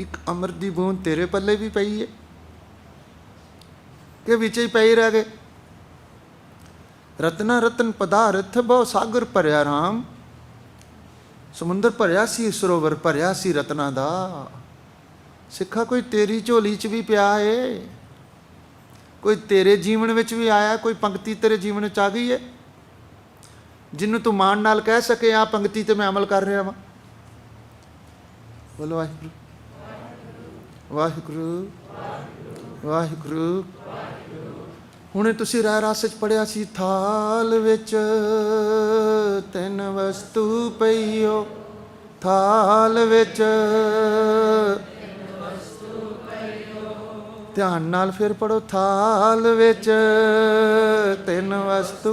एक अमृत की बूंद तेरे पल्ले भी पई है कि विच ही पई रह गए। रत्ना रतन पदार्थ बहु सागर भरिया राम, समुंदर भरिया सी सरोवर भरिया सी रत्ना दा। सिखा कोई तेरी झोली च भी पिया है, कोई तेरे जीवन विच भी आया, कोई पंक्ति तेरे जीवन च आ गई है जिन्हों तू मान नाल कह सके आ पंक्ति ते मैं अमल कर रहा वा। बोलो वाहिगुरू वाहिगुरू वाहिगुरू। हुणे तुसी राह रस च पढ़िया सी, थाल विच तिन वस्तु पईओ, थाल विच ध्यान नाल फिर पढ़ो, थाल विच तिन वस्तु।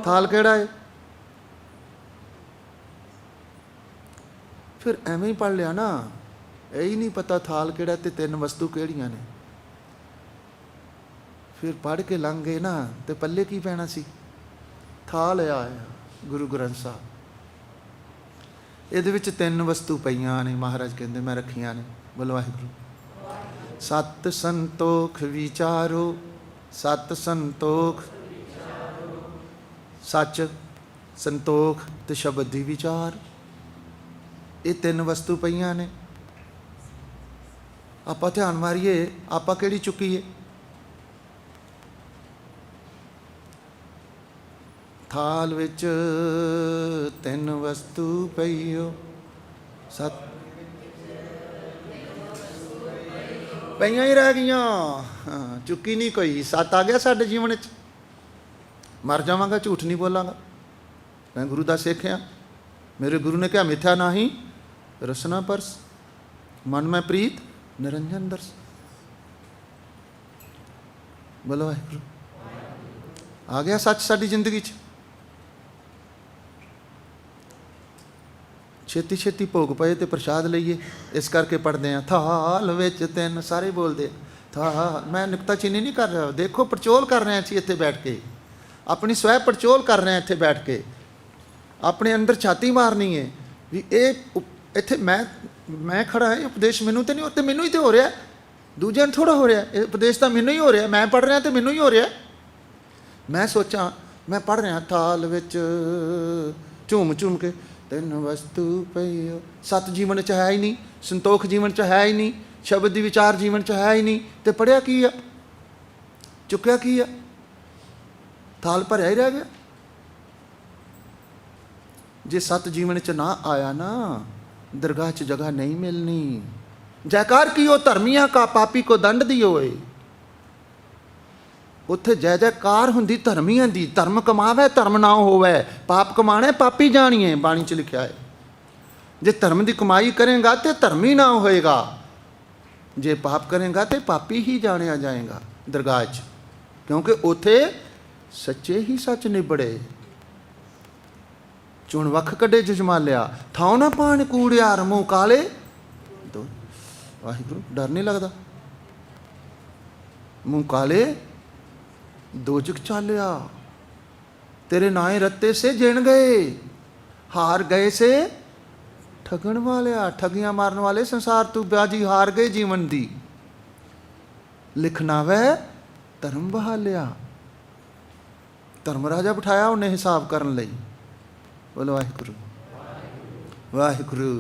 थाल केड़ा है? फिर एवें ही पढ़ लिया ना, यही नहीं पता थाल केड़ा ते तिन वस्तु केड़ियां ने। फिर पढ़ के लंघ गए ना तो पल्ले की पैना सी? थाल आया गुरु ग्रंथ साहब, ये तिन वस्तु पईयां ने। महाराज कहते मैं रखियां ने। बोलो वाहिगुरू। सत संतोख विचारो, सत संतोख सच संतोख ते शब्द दी विचार, ये तिन वस्तु पईयां ने। आपां ध्यान मारीए, आपां किहड़ी चुकीए? थाल विच तिन वस्तु पईओ, सत पईयां ही रह गईयां, चुकी नहीं कोई। सत आ गया साडे जीवन च। मर जावांगा झूठ नहीं बोलांगा, मैं गुरु दा सिख हां। मेरे गुरु ने कहा मिथ्या नाही रसना परस, मन में प्रीत निरंजन दर्श। बोलो वाहिगुरू। आ गया सच साडी जिंदगी च। छेती छेती भोग पए तो प्रसाद लईए, इस करके पढ़ते हैं थाल विच तिन। सारे बोलते थाल, मैं नुक्ताचीनी नहीं कर रहा। देखो पड़चोल कर रहे हैं ਅਸੀਂ ਇੱਥੇ बैठ के, अपनी स्वै पड़चोल कर रहे हैं ਇੱਥੇ बैठ के, अपने अंदर छाती मारनी है भी ये ਇੱਥੇ मैं खड़ा है, उपदेश मैनू तो नहीं होते, मैनू ही तो हो रहा है, दूजे ਨੂੰ थोड़ा हो रहा है। उपदेश तो मैनू ही हो रहा है, मैं पढ़ रहा तो मैनू ही हो रहा है। मैं सोचा मैं पढ़ रहा थाल विच झूम झूम के तिन वस्तु पईओ। सत जीवन च है ही नहीं, संतोख जीवन च है ही नहीं, शब्द दी विचार जीवन च है ही नहीं, तो पढ़िया की है, चुक्या की है? थाल भरिया ही रह गया। जे सत जीवन च ना आया ना, दरगाह च जगह नहीं मिलनी। जयकार कियो धर्मिया का, पापी को दंड दियो। उत्थे जय जयकार हुंदी धर्मिया दी। धर्म कमावे धर्म ना होवे, पाप कमाने पापी जानिए, बाणी च लिखा है। जे धर्म की कमाई करेगा तो धर्मी ना होएगा, जे पाप करेगा तो पापी ही जानिया जाएगा दरगाह च, क्योंकि उथे सच्चे ही सच निबड़े। चुन वख कड़े जजमालिया, थाओ ना पान कूड़ियार मुँह काले दो। वाहिगुरू डर नहीं लगता? मुँह काले दोजक चालिया, तेरे नाए रत्ते से जिन गए, हार गए से ठगन वालिया। ठगियां मारन वाले संसार तू ब्याजी हार गए जीवन दी। लिखना वै धर्म बहालिया, धर्म राजा बिठाया उन्हें हिसाब करन लई। बोलो वाहिगुरू वाहिगुरू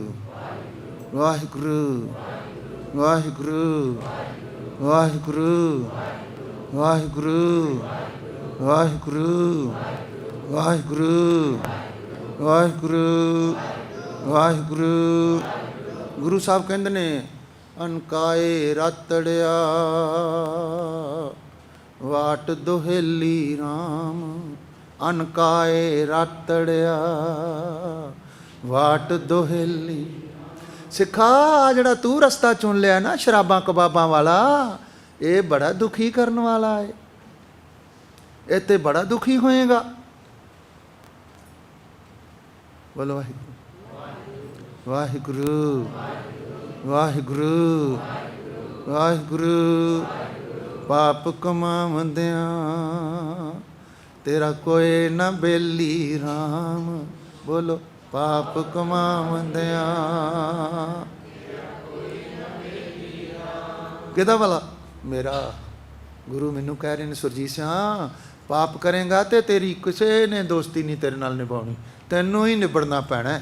वाहिगुरू वाहिगुरू वाहिगुरू वाहिगुरू वाहिगुरू वाहिगुरू वाहिगुरू वाहिगुरू। गुरु साहब कहते ने अनकाए रातड़िया वाट दोहेली राम। अनकाए रातड़िया वाट दोहेली। सिखा जड़ा तू रस्ता चुन लिया ना शराबा कबाबा वाला, ये बड़ा दुखी करने वाला है, ये ते बड़ा दुखी होएगा। बोलो वाहिगुरू वाहिगुरू वाहिगुरू वाहिगुरू। पाप कमावंदिया तेरा कोई न बेली राम। बोलो पाप कमावंदिया किहदा भला? मेरा। गुरु मैनू कह रहे ने सुरजीत सिंह, पाप करेंगा तो तेरी किसी ने दोस्ती नहीं तेरे नाल निभानी, तैनू ही निबड़ना पैना है।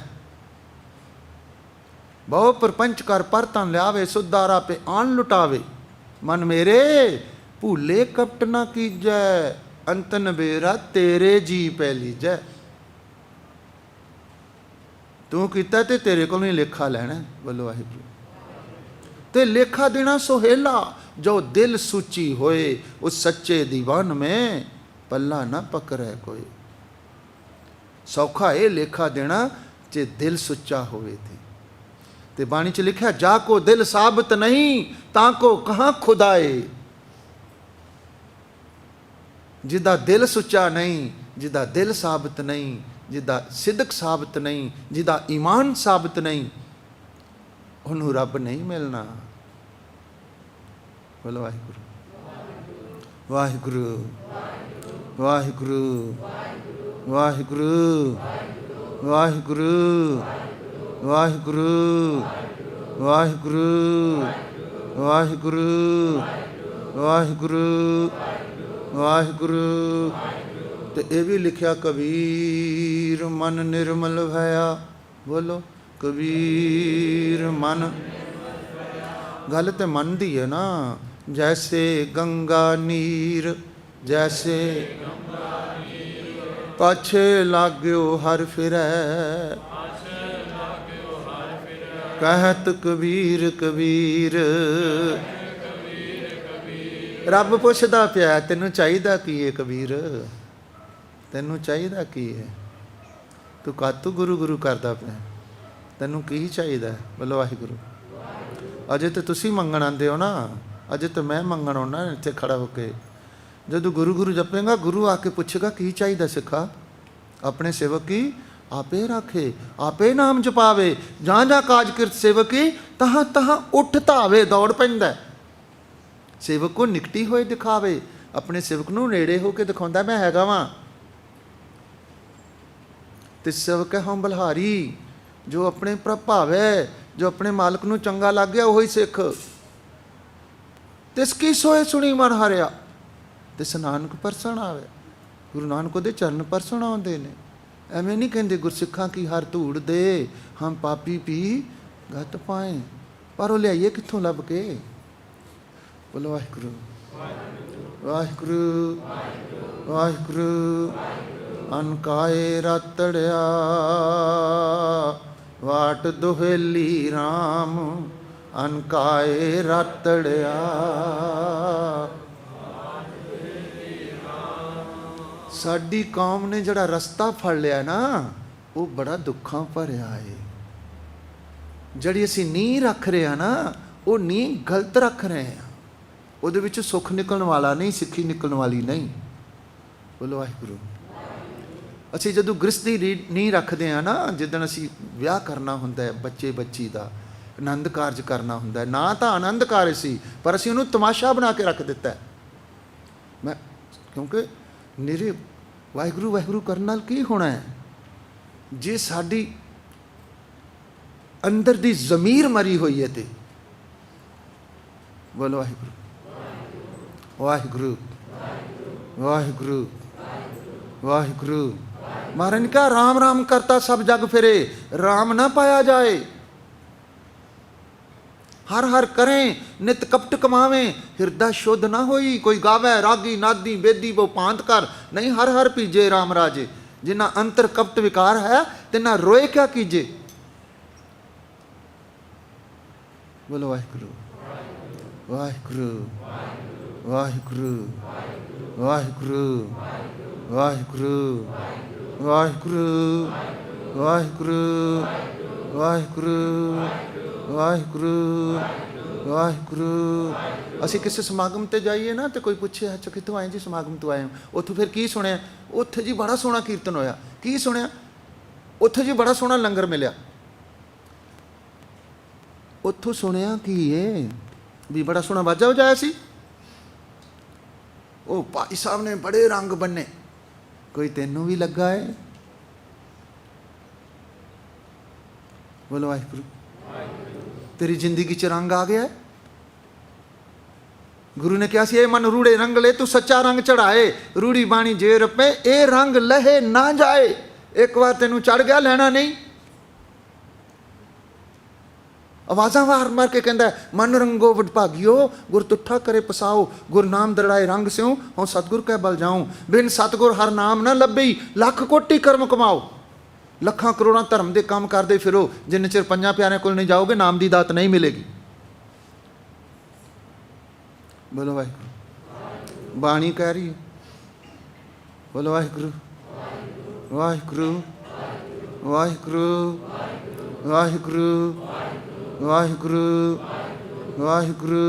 बहु प्रपंच कर पर तन लियावे, सुधारा पे आन लुटावे। मन मेरे भूले कपट ना कीजै, अंत नबेरा तेरे जी पै लीजै। तू कीता ते तेरे को ही लेखा लैना। बोलो वाहिगुरू। ते लेखा देना सोहेला, जो दिल सूची होए उस सच्चे दीवान में, पल्ला ना पकड़े कोई। सौखा ये लेखा देना जे दिल सुच्चा होवे ते बाणी च लिखा, जा को दिल साबित नहीं ताको कहाँ खुदाए। जिदा दिल सुच्चा नहीं, जिदा दिल साबित नहीं, जिदा सिदक साबित नहीं, जिदा ईमान साबित नहीं, उन्होंने रब नहीं मिलना। बोलो वाहिगुरू। वाहिगुरू वाहिगुरू वाहिगुरू वाहिगुरू वाहिगुरू वाहिगुरू वाहिगुरू वाहिगुरू वाहिगुरू। तो ये भी लिखा, कबीर मन निर्मल भया। बोलो कबीर मन। गल तो मन दी है ना। जैसे गंगा नीर, जैसे पाछे लाग्यो हर फिरै, कहत कबीर कबीर। रब पुछदा पिया, तेनू चाहिदा की है कबीर? तेनू चाहिदा की है? तू कातू गुरु गुरु करदा पिया, तेनू की चाहिदा? बोलो वाहिगुरू। अजे तो तुसी मंगण आंदे हो ना, अजे तो मैं मंगण आउणा इत्थे खड़ा होके। जदों गुरु गुरु जपेगा, गुरु आके पुछेगा की चाहिदा सिखा? अपने सेवक की आपे राखे, आपे नाम जपावे। जहाँ जहाँ काज किरत सेवक की, तहाँ तहाँ उठ धावे, दौड़ पैंदा। सेवक को निकटी होए दिखावे, अपने सेवक नूं नेड़े होके दिखाउंदा मैं हैगा वां। ते सेवक है हम बलहारी, जो अपने प्रभाव है, जो अपने मालक नूं चंगा लग गया वही सिख। तिसकी सोए सुनी मन हारिया, तिस नानक परसण आवे। गुरु नानक दे चरण परसण आउंदे ने। एवें नहीं कहते गुरसिखा की हर धूड़ दे, हम पापी पी गत पाए। पर वो लियाइए कित्थों लभ के? बोलो वाहिगुरू वाहिगुरू वाहिगुरू। अनकाए रातड़िया वाट दुहेली राम, अनकाए रातड़िया। साडी कौम ने जड़ा रस्ता फड़ लिया ना, वो बड़ा दुखा भरिया है। जड़ी असी नींह रख रहे हैं ना, वो नींह गलत रख रहे हैं। ਉਹਦੇ ਵਿੱਚ ਸੁੱਖ ਨਿਕਲਣ ਵਾਲਾ ਨਹੀਂ, ਸਿੱਖੀ ਨਿਕਲਣ ਵਾਲੀ ਨਹੀਂ। ਬੋਲੋ ਵਾਹਿਗੁਰੂ। ਅਸੀਂ ਜਦੋਂ ਗ੍ਰਸਤੀ ਨਹੀਂ ਰੱਖਦੇ ਆ ਨਾ, ਜਿੱਦਣ ਅਸੀਂ ਵਿਆਹ ਕਰਨਾ ਹੁੰਦਾ ਹੈ ਬੱਚੇ ਬੱਚੀ ਦਾ, ਆਨੰਦ ਕਾਰਜ ਕਰਨਾ ਹੁੰਦਾ ਹੈ, ਨਾ ਤਾਂ ਆਨੰਦ ਕਾਰਜ ਸੀ ਪਰ ਅਸੀਂ ਉਹਨੂੰ ਤਮਾਸ਼ਾ ਬਣਾ ਕੇ ਰੱਖ ਦਿੱਤਾ। ਮੈਂ ਕਿਉਂਕਿ ਨਿਰੇ ਵਾਹਿਗੁਰੂ ਵਾਹਿਗੁਰੂ ਕਰਨ ਨਾਲ ਕੀ ਹੋਣਾ ਹੈ? ਜੇ ਸਾਡੀ ਅੰਦਰ ਦੀ ਜ਼ਮੀਰ ਮਰੀ ਹੋਈ ਹੈ ਤੇ। ਬੋਲੋ ਵਾਹਿਗੁਰੂ वाहिगुरु वाहिगुरु वाहिगुरु। महाराज ने कहा राम राम करता सब जग फिरे, राम ना पाया जाए। हर हर करें नित कपट कमावें, हृदय शुद्ध ना होई। कोई गावे रागी नादी बेदी वो पांत कर, नहीं हर हर पीजे राम राजे। जिन्ना अंतर कपट विकार है तिना रोए क्या कीजे। बोलो वाहिगुरु वाहिगुरु वाहिगुरु वाहिगुरु वाहिगुरु वाहिगुरु वाहिगुरु वाहिगुरु वाहिगुरु वाहिगुरु। असी किसी समागम ते जाइए ना तो कोई पूछे अच्छा कितों आए जी? समागम तो आए हो। उत्थों फिर की सुनिया? उत्थे जी बड़ा सोहना कीर्तन होया। की सुनिया? उत्थे जी बड़ा सोहना लंगर मिलिया। उत्थों सुनिया की है भी बड़ा सोहना बाजा वजाया सी। ओ भाई साहब ने बड़े रंग बन्ने। कोई तेनों भी लगा है? बोलो वाहिगुरू। तेरी जिंदगी च रंग आ गया है? गुरु ने कहा ये मन रूड़े रंग ले, तू सच्चा रंग चढ़ाए, रूड़ी बाणी जेर पे ए रंग लहे ना जाए। एक बार तेनू चढ़ गया, लेना नहीं। आवाज़ा मार मार के कहता है मन रंगो वडभागियो, गुर तुठा करे पसाओ, गुर नाम दरड़ाए रंग स्यों, हूँ सतगुर कै बल जाऊँ, बिन सतगुर हर नाम न लभई, लख कोटि कर्म कमाओ। लखां करोड़ां धर्म के काम करते फिरो, जिन्ने चिर पंजां प्यारिਆਂ कोल नहीं जाओगे नाम की दात नहीं मिलेगी। बोलो वाहिगुरू। बाणी कह रही है, बोलो वाहिगुरू वाहिगुरू वाहिगुरू वाहिगुरू वाहिगुरू वाहिगुरू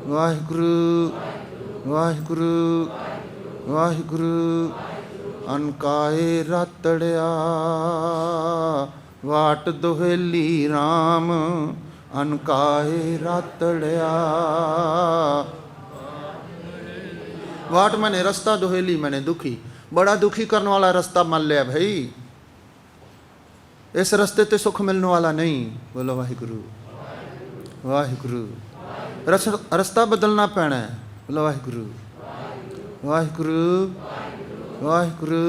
वाहिगुरू वाहिगुरू वाहिगुरू। अनकाए रातड़िया वाट दोहेली राम, अनकाए रातड़िया। वाट मैंने रास्ता, दोहेली मैंने दुखी। बड़ा दुखी करने वाला रास्ता मान लिया भाई, इस रास्ते ते सुख मिलने वाला नहीं। बोलो वाहिगुरू वाहिगुरू। रास्ता बदलना पैना है। बोलो वाहिगुरू वाहिगुरू वाहिगुरू।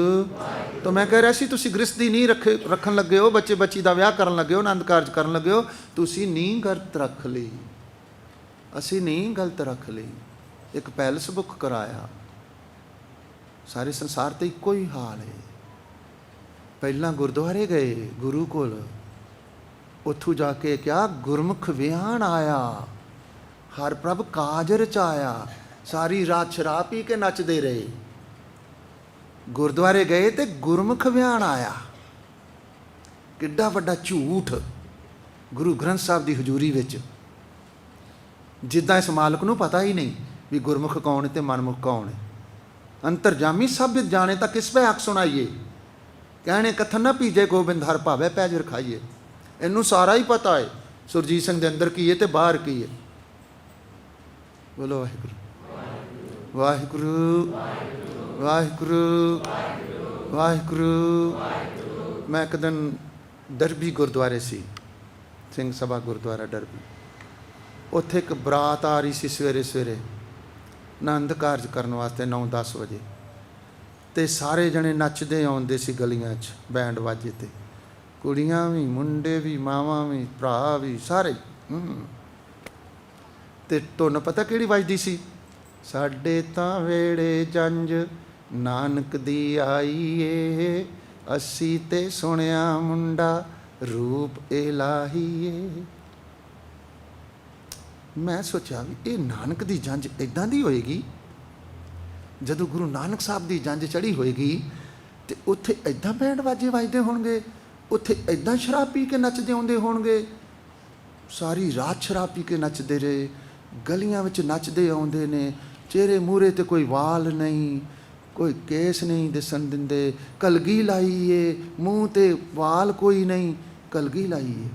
तो मैं कह रहा सी तुसी गृहस्थी नहीं रखन लगे हो, बच्चे बच्ची का विआह करन लगे हो, आनंद कारज करन लगे हो, तुसी नहीं गलत रख ली, असी नहीं गलत रख ली। एक पैलस बुक कराया, सारे संसार ते इक्को ही हाल है। पहला गुरुद्वारे गए गुरु कोल, उथों जाके क्या गुरमुख विहान आया, हर प्रभ काज रचाया, सारी रात शराब पी के नचदे रहे। गुरुद्वारे गए तो गुरमुख विहान आया। किड्डा वड्डा झूठ गुरु ग्रंथ साहब की हजूरी विच, जिद्दां इस मालक नूं पता ही नहीं भी गुरमुख कौन है ते मनमुख कौन है। अंतरजामी सब जाने तो किस पे हक सुनाइए, कहने कथन न पीजे गोबिंद हर भावे पैज रखाइए। इनू सारा ही पता है सुरजीत सिंह दे अंदर की है ते बाहर की है। बोलो वाहिगुरू वाहिगुरू वाहिगुरू वाहिगुरू। मैं एक दिन डरबी गुरुद्वारे सी, सिंह सभा गुरुद्वारा डरबी, उत्थे एक बरात आ रही सी सवेरे सवेरे आनंद कारज करने वास्ते 9-10 बजे, ते सारे जने नचदे आउंदे सी गलियां च, बैंड वाजे ते कुड़ियां भी मुंडे भी मावां भी भरा भी सारे। ते धुन पता किहड़ी वजदी सी, साडे तां वेड़े जंज नानक दी आई ए, असी ते सुनिया मुंडा रूप इलाही ए। मैं सोचा भी ये नानक दी जंज इदां दी होएगी, जदों गुरु नानक साहब दी जंज चढ़ी होएगी ते उत्थे इदां बैंड बाजे वजदे होणगे, उत्थे इदां शराब पी के नचदे आउंदे होणगे। सारी रात शराब पी के नचदे रहे, गलियां विच नचदे आउंदे ने, चेहरे मूहरे ते कोई वाल नहीं, कोई केस नहीं दिसन दिंदे, कलगी लाई है, मूँह ते वाल कोई नहीं, कलगी लाई है।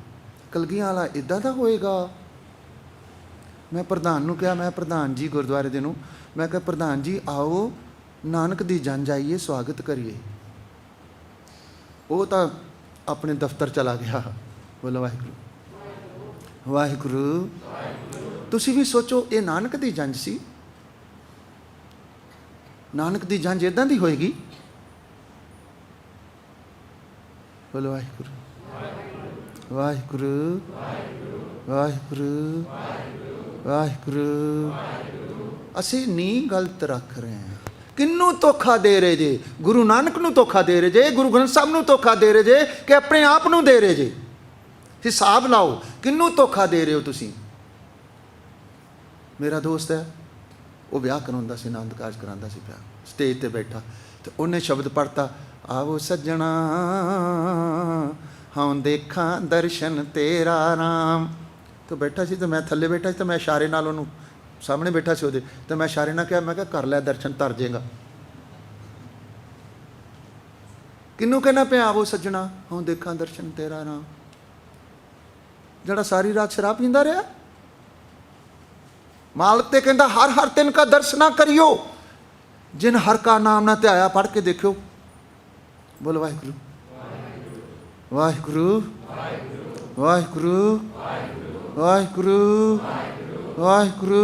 कलगियां वाला इदां दा होएगा। मैं प्रधान नूं कहा, मैं प्रधान जी गुरुद्वारे दे नूं, मैं कहा प्रधान जी आओ नानक दी जंज आइए स्वागत करिए। वो तो अपने दफ्तर चला गया। बोलो वाहिगुरू वाहिगुरू। तुसी भी सोचो ये नानक दी जंज सी, नानक दी जंज इदां दी होएगी। बोलो वाहिगुरू वाहिगुरू वाहिगुरू वाहिगुरू। असी नहीं गलत रख रहे हैं। किन्नू धोखा दे रहे जे? गुरु नानक नू धोखा दे रहे जे, गुरु ग्रंथ साहब नू धोखा दे रहे जे कि अपने आप नू दे रहे जे? हिसाब लाओ किन्नू धोखा दे रहे हो तुसी। मेरा दोस्त है वो ब्याह करांदा सी, आनंद कारज करांदा सी, ब्याह स्टेज ते बैठा तो उन्हें शब्द पढ़ता, आओ सज्जणा हाँ देखा दर्शन तेरा राम। तो बैठा सी तो मैं थल्ले बैठा सी, तो मैं इशारे नाल उन्होंने सामने बैठा सी ਉਹਦੇ, तो मैं इशारे नाल कहा, मैं कहा कर लै दर्शन तर जाएगा। किन्नू कहना पे आवो सज्जणा हाँ देखा दर्शन तेरा राम, जड़ा सारी रात शराब पींदा रहा। मालिक ते कहंदा हर हर तिन का दर्शना करियो, जिन हर का नाम ना ध्याया, पढ़ के देखियो। बोलो वाहिगुरू वाहिगुरू वाहिगुरू वाहिगुरू वाहिगुरू